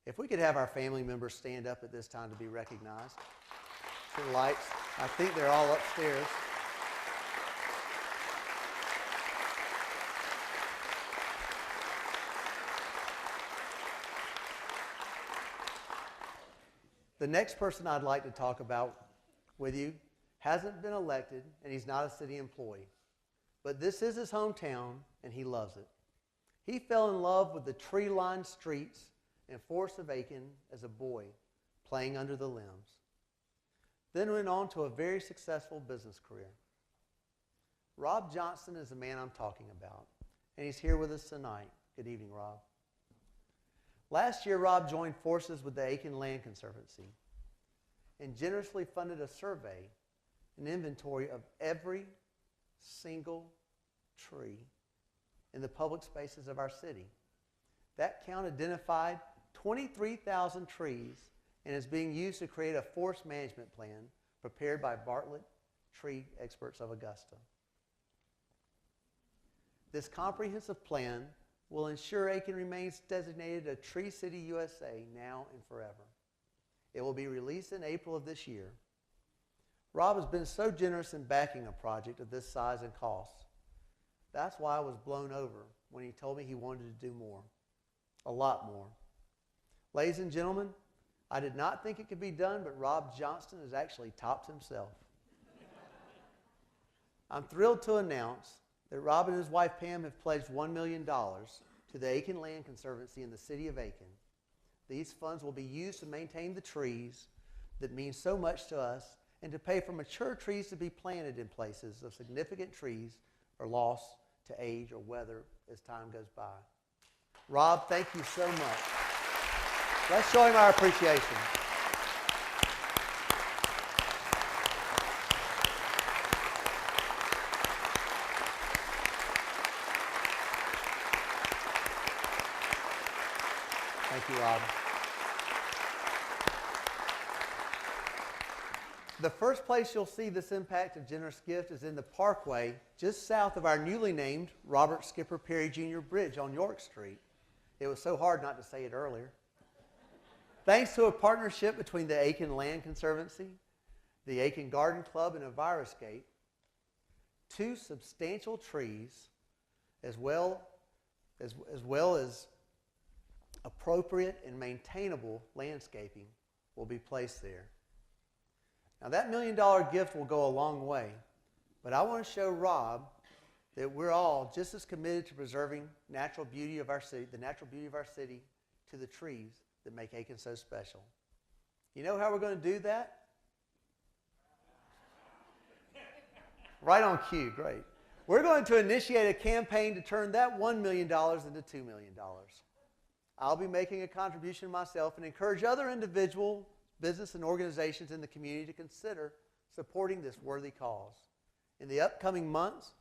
[SPEAKER 11] If we could have our family members stand up at this time to be recognized. The lights, I think they're all upstairs. The next person I'd like to talk about with you hasn't been elected, and he's not a city employee. But this is his hometown, and he loves it. He fell in love with the tree-lined streets and forests of Aiken as a boy, playing under the limbs. Then went on to a very successful business career. Rob Johnston is the man I'm talking about, and he's here with us tonight. Good evening, Rob. Last year, Rob joined forces with the Aiken Land Conservancy and generously funded a survey, an inventory of every single tree in the public spaces of our city. That count identified 23,000 trees and is being used to create a forest management plan prepared by Bartlett Tree Experts of Augusta. This comprehensive plan will ensure Aiken remains designated a Tree City USA now and forever. It will be released in April of this year. Rob has been so generous in backing a project of this size and cost. That's why I was blown over when he told me he wanted to do more, a lot more. Ladies and gentlemen, I did not think it could be done, but Rob Johnston has actually topped himself. I'm thrilled to announce that Rob and his wife Pam have pledged $1 million to the Aiken Land Conservancy in the city of Aiken. These funds will be used to maintain the trees that mean so much to us and to pay for mature trees to be planted in places of significant trees are lost to age or weather as time goes by. Rob, thank you so much. Let's show him our appreciation. Thank you, Rob. The first place you'll see this impact of generous gift is in the parkway just south of our newly named Robert Skipper Perry Jr. Bridge on York Street. It was so hard not to say it earlier. Thanks to a partnership between the Aiken Land Conservancy, the Aiken Garden Club, and Enviroscape, 2 substantial trees, as well as appropriate and maintainable landscaping, will be placed there. Now that $1 million gift will go a long way, but I want to show Rob that we're all just as committed to preserving natural beauty of our city, the natural beauty of our city, to the trees that make Aiken so special. You know how we're going to do that? Right on cue, great. We're going to initiate a campaign to turn that $1 million into $2 million. I'll be making a contribution myself and encourage other individuals, business, and organizations in the community to consider supporting this worthy cause. In the upcoming months,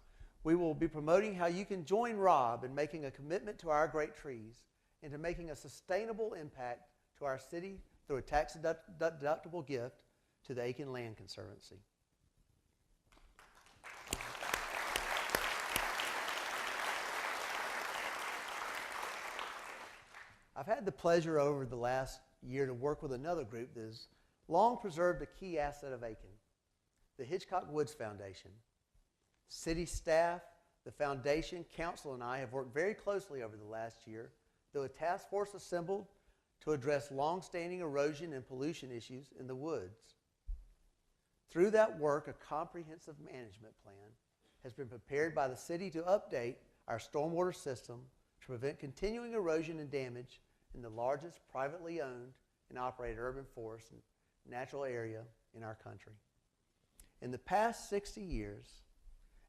[SPEAKER 11] we will be promoting how you can join Rob in making a commitment to our great trees and to making a sustainable impact to our city through a tax-deductible gift to the Aiken Land Conservancy. I've had the pleasure over the last year to work with another group that has long preserved a key asset of Aiken, the Hitchcock Woods Foundation. City staff, The foundation, council, and I have worked very closely over the last year through a task force assembled to address long-standing erosion and pollution issues in the woods. Through that work, a comprehensive management plan has been prepared by the city to update our stormwater system to prevent continuing erosion and damage in the largest privately owned and operated urban forest and natural area in our country. In the past 60 years,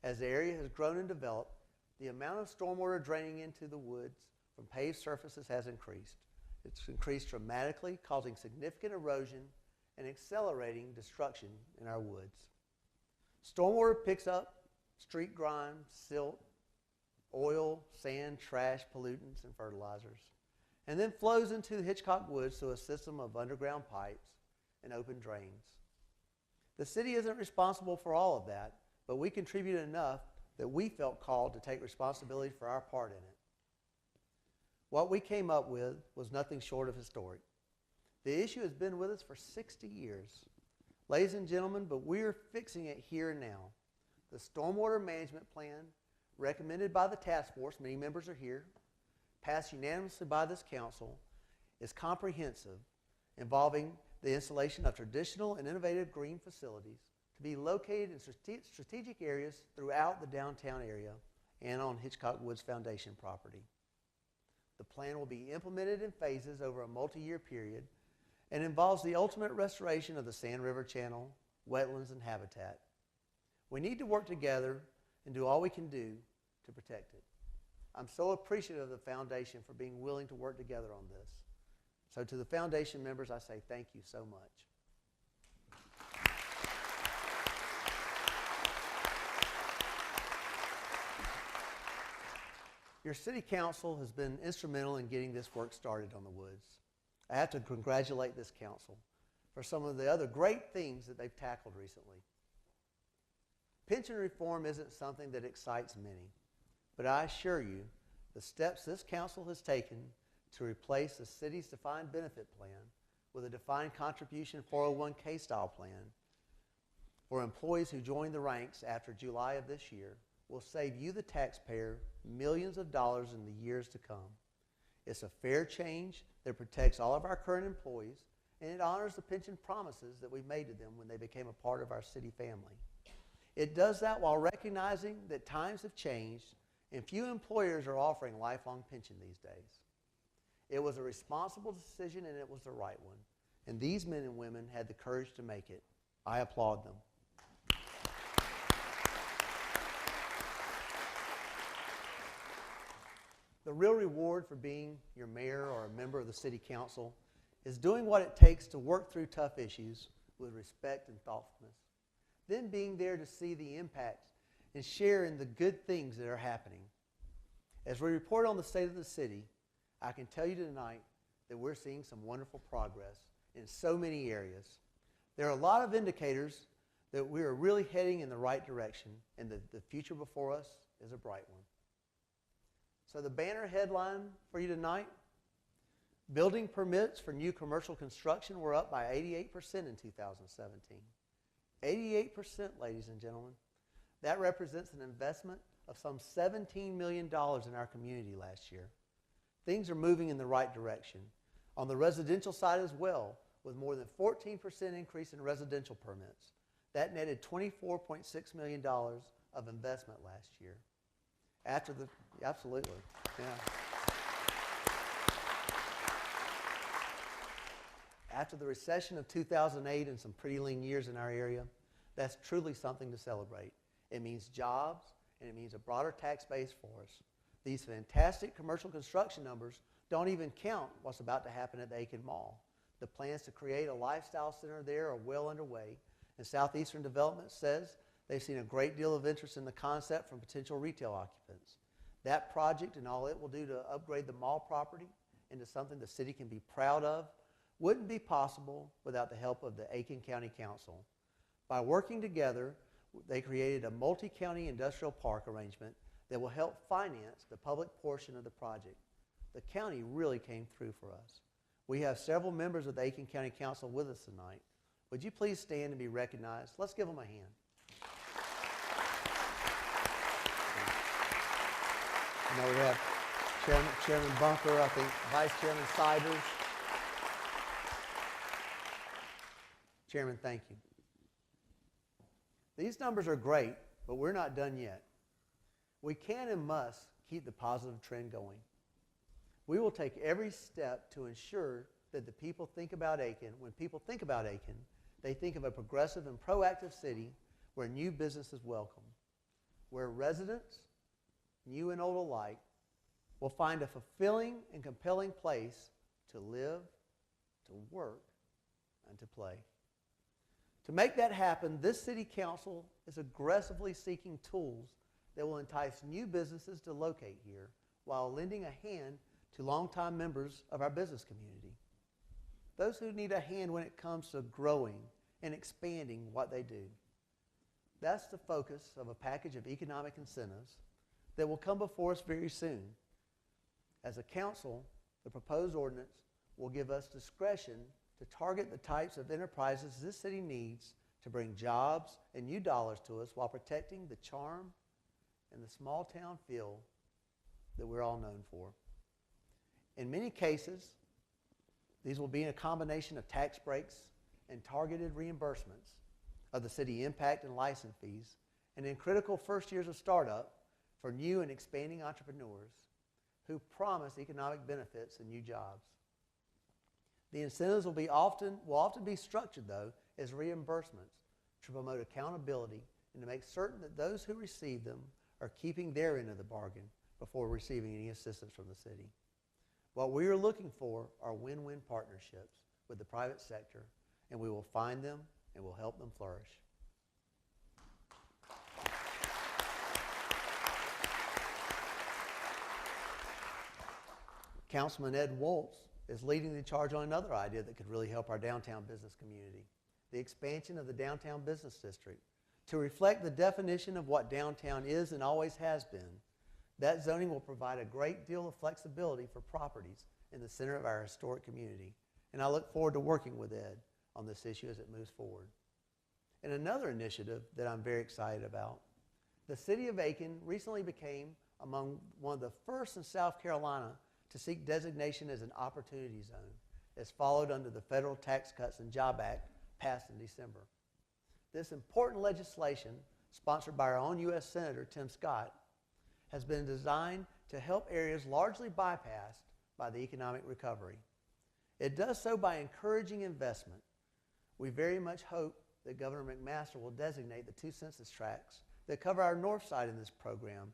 [SPEAKER 11] as the area has grown and developed, the amount of stormwater draining into the woods from paved surfaces has increased. It's increased dramatically, causing significant erosion and accelerating destruction in our woods. Stormwater picks up street grime, silt, oil, sand, trash, pollutants, and fertilizers, and then flows into the Hitchcock Woods through a system of underground pipes and open drains. The city isn't responsible for all of that, but we contribute enough that we felt called to take responsibility for our part in it. What we came up with was nothing short of historic. The issue has been with us for 60 years. Ladies and gentlemen, but we're fixing it here and now. The Stormwater Management Plan, recommended by the task force, many members are here, passed unanimously by this council, is comprehensive, involving the installation of traditional and innovative green facilities to be located in strategic areas throughout the downtown area and on Hitchcock Woods Foundation property. The plan will be implemented in phases over a multi-year period and involves the ultimate restoration of the Sand River Channel, wetlands, and habitat. We need to work together and do all we can do to protect it. I'm so appreciative of the foundation for being willing to work together on this. So to the foundation members, I say thank you so much. Your city council has been instrumental in getting this work started on the woods. I have to congratulate this council for some of the other great things that they've tackled recently. Pension reform isn't something that excites many, but I assure you the steps this council has taken to replace the city's defined benefit plan with a defined contribution 401k style plan for employees who join the ranks after July of this year will save you, the taxpayer, millions of dollars in the years to come. It's a fair change that protects all of our current employees, and it honors the pension promises that we made to them when they became a part of our city family. It does that while recognizing that times have changed and few employers are offering lifelong pension these days. It was a responsible decision and it was the right one. And these men and women had the courage to make it. I applaud them. The real reward for being your mayor or a member of the city council is doing what it takes to work through tough issues with respect and thoughtfulness. Then being there to see the impact and share in the good things that are happening. As we report on the state of the city, I can tell you tonight that we're seeing some wonderful progress in so many areas. There are a lot of indicators that we are really heading in the right direction, and the future before us is a bright one. So the banner headline for you tonight, building permits for new commercial construction were up by 88% in 2017. 88%, ladies and gentlemen. That represents an investment of some $17 million in our community last year. Things are moving in the right direction. On the residential side as well, with more than 14% increase in residential permits. That netted $24.6 million of investment last year. Absolutely, yeah. After the recession of 2008 and some pretty lean years in our area, that's truly something to celebrate. It means jobs, and it means a broader tax base for us. These fantastic commercial construction numbers don't even count what's about to happen at the Aiken Mall. The plans to create a lifestyle center there are well underway, and Southeastern Development says they've seen a great deal of interest in the concept from potential retail occupants. That project and all it will do to upgrade the mall property into something the city can be proud of wouldn't be possible without the help of the Aiken County Council. By working together, they created a multi-county industrial park arrangement that will help finance the public portion of the project. The county really came through for us. We have several members of the Aiken County Council with us tonight. Would you please stand and be recognized? Let's give them a hand. Now we have Chairman Bunker, I think Vice Chairman Siders. Chairman, thank you. These numbers are great, but we're not done yet. We can and must keep the positive trend going. We will take every step to ensure that the people think about Aiken. When people think about Aiken, they think of a progressive and proactive city where new business is welcome, where residents, new and old alike, will find a fulfilling and compelling place to live, to work, and to play. To make that happen, this City Council is aggressively seeking tools that will entice new businesses to locate here while lending a hand to longtime members of our business community. Those who need a hand when it comes to growing and expanding what they do. That's the focus of a package of economic incentives that will come before us very soon. As a council, the proposed ordinance will give us discretion to target the types of enterprises this city needs to bring jobs and new dollars to us while protecting the charm and the small town feel that we're all known for. In many cases, these will be in a combination of tax breaks and targeted reimbursements of the city impact and license fees, and in critical first years of startup for new and expanding entrepreneurs who promise economic benefits and new jobs. The incentives will often be structured, though, as reimbursements to promote accountability and to make certain that those who receive them are keeping their end of the bargain before receiving any assistance from the city. What we are looking for are win-win partnerships with the private sector, and we will find them and will help them flourish. Councilman Ed Woltz is leading the charge on another idea that could really help our downtown business community, the expansion of the downtown business district. To reflect the definition of what downtown is and always has been, that zoning will provide a great deal of flexibility for properties in the center of our historic community, and I look forward to working with Ed on this issue as it moves forward. And another initiative that I'm very excited about, the city of Aiken recently became among one of the first in South Carolina to seek designation as an opportunity zone, as followed under the Federal Tax Cuts and Jobs Act passed in December. This important legislation, sponsored by our own U.S. Senator Tim Scott, has been designed to help areas largely bypassed by the economic recovery. It does so by encouraging investment. We very much hope that Governor McMaster will designate the 2 census tracts that cover our north side in this program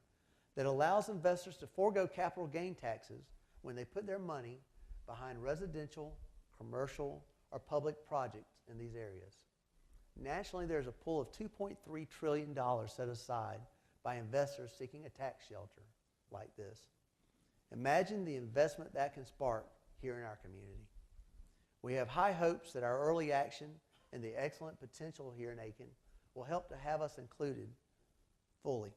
[SPEAKER 11] that allows investors to forego capital gain taxes when they put their money behind residential, commercial, or public projects in these areas. Nationally, there's a pool of $2.3 trillion set aside by investors seeking a tax shelter like this. Imagine the investment that can spark here in our community. We have high hopes that our early action and the excellent potential here in Aiken will help to have us included fully.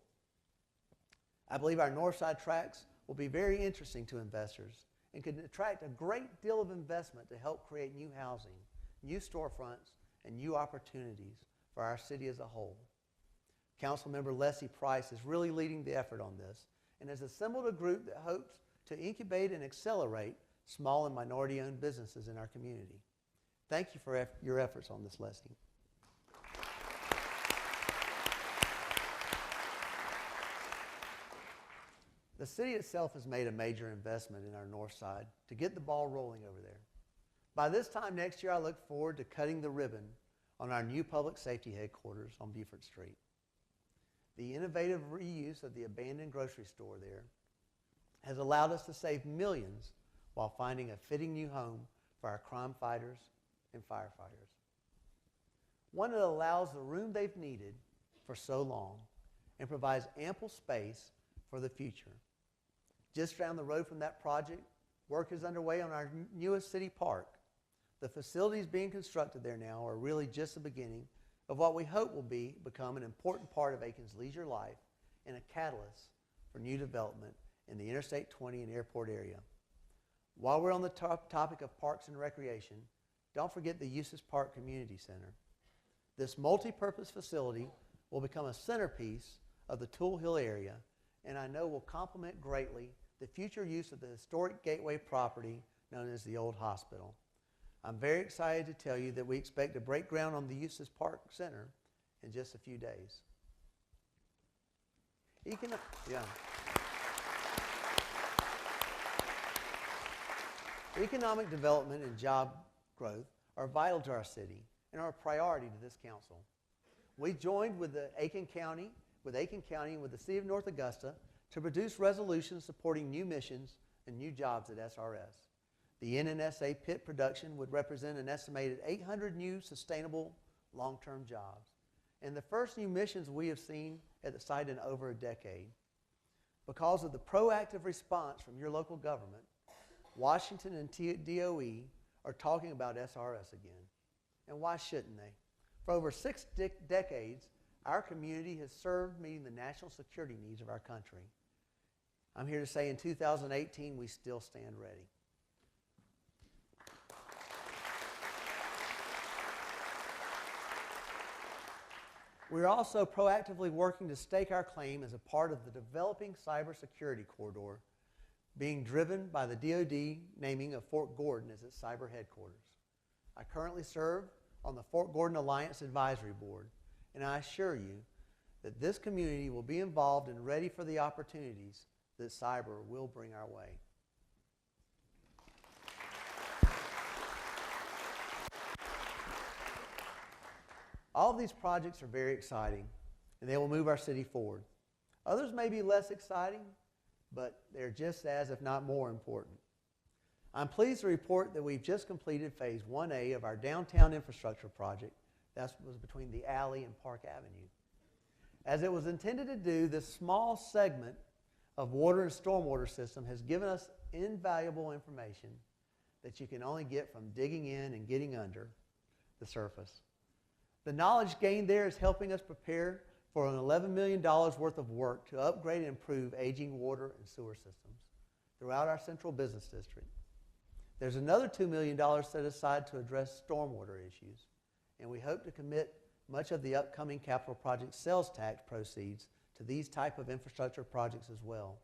[SPEAKER 11] I believe our north side tracts will be very interesting to investors and could attract a great deal of investment to help create new housing, new storefronts, and new opportunities for our city as a whole. Councilmember Leslie Price is really leading the effort on this and has assembled a group that hopes to incubate and accelerate small and minority-owned businesses in our community. Thank you for your efforts on this, Leslie. The city itself has made a major investment in our north side to get the ball rolling over there. By this time next year, I look forward to cutting the ribbon on our new public safety headquarters on Beaufort Street. The innovative reuse of the abandoned grocery store there has allowed us to save millions while finding a fitting new home for our crime fighters and firefighters. One that allows the room they've needed for so long and provides ample space for the future. Just down the road from that project, work is underway on our newest city park. The facilities being constructed there now are really just the beginning of what we hope will become an important part of Aiken's leisure life and a catalyst for new development in the Interstate 20 and airport area. While we're on the topic of parks and recreation, don't forget the Eustis Park Community Center. This multi-purpose facility will become a centerpiece of the Tool Hill area and I know will complement greatly the future use of the historic Gateway property known as the old hospital. I'm very excited to tell you that we expect to break ground on the Eustis Park Center in just a few days. Economic development and job growth are vital to our city and are a priority to this council. We joined with Aiken County and with the City of North Augusta to produce resolutions supporting new missions and new jobs at SRS. The NNSA pit production would represent an estimated 800 new sustainable long-term jobs, and the first new missions we have seen at the site in over a decade. Because of the proactive response from your local government, Washington and DOE are talking about SRS again. And why shouldn't they? For over 6 decades, our community has served meeting the national security needs of our country. I'm here to say in 2018, we still stand ready. We're also proactively working to stake our claim as a part of the developing cybersecurity corridor being driven by the DoD naming of Fort Gordon as its cyber headquarters. I currently serve on the Fort Gordon Alliance Advisory Board, and I assure you that this community will be involved and ready for the opportunities that cyber will bring our way. All of these projects are very exciting, and they will move our city forward. Others may be less exciting, but they're just as, if not more, important. I'm pleased to report that we've just completed Phase 1A of our downtown infrastructure project. That was between the alley and Park Avenue. As it was intended to do, this small segment of water and stormwater system has given us invaluable information that you can only get from digging in and getting under the surface. The knowledge gained there is helping us prepare for an $11 million worth of work to upgrade and improve aging water and sewer systems throughout our central business district. There's another $2 million set aside to address stormwater issues, and we hope to commit much of the upcoming capital project sales tax proceeds to these type of infrastructure projects as well.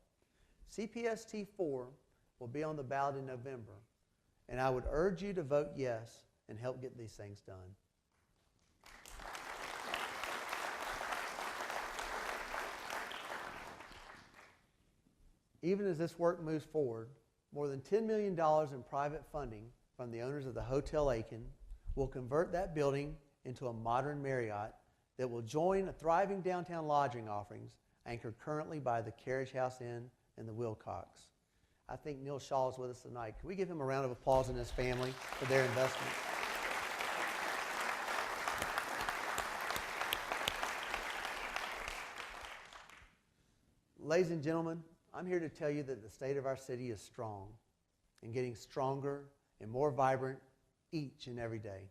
[SPEAKER 11] CPST 4 will be on the ballot in November, and I would urge you to vote yes and help get these things done. Even as this work moves forward, more than $10 million in private funding from the owners of the Hotel Aiken will convert that building into a modern Marriott that will join a thriving downtown lodging offerings anchored currently by the Carriage House Inn and the Wilcox. I think Neil Shaw is with us tonight. Can we give him a round of applause and his family for their investment? Ladies and gentlemen, I'm here to tell you that the state of our city is strong and getting stronger and more vibrant each and every day.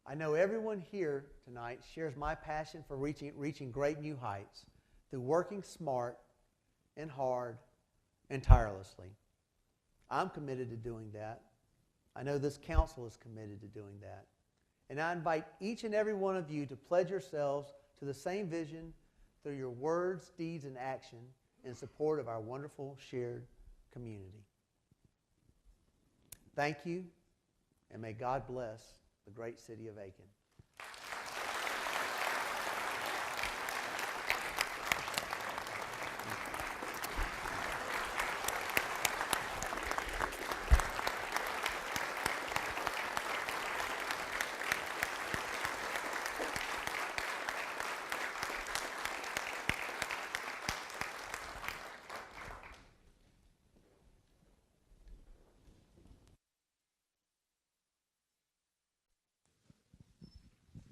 [SPEAKER 11] I know everyone here tonight shares my passion for reaching great new heights through working smart and hard and tirelessly. I'm committed to doing that. I know this council is committed to doing that. And I invite each and every one of you to pledge yourselves to the same vision through your words, deeds, and action in support of our wonderful shared community. Thank you, and may God bless the great city of Aiken.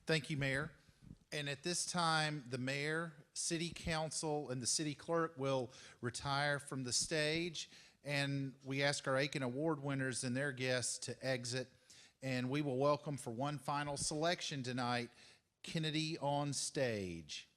[SPEAKER 1] Thank you, Mayor. And at this time, the mayor, city council, and the city clerk will retire from the stage. And we ask our Aiken Award winners and their guests to exit. And we will welcome for one final selection tonight, Kennedy on stage.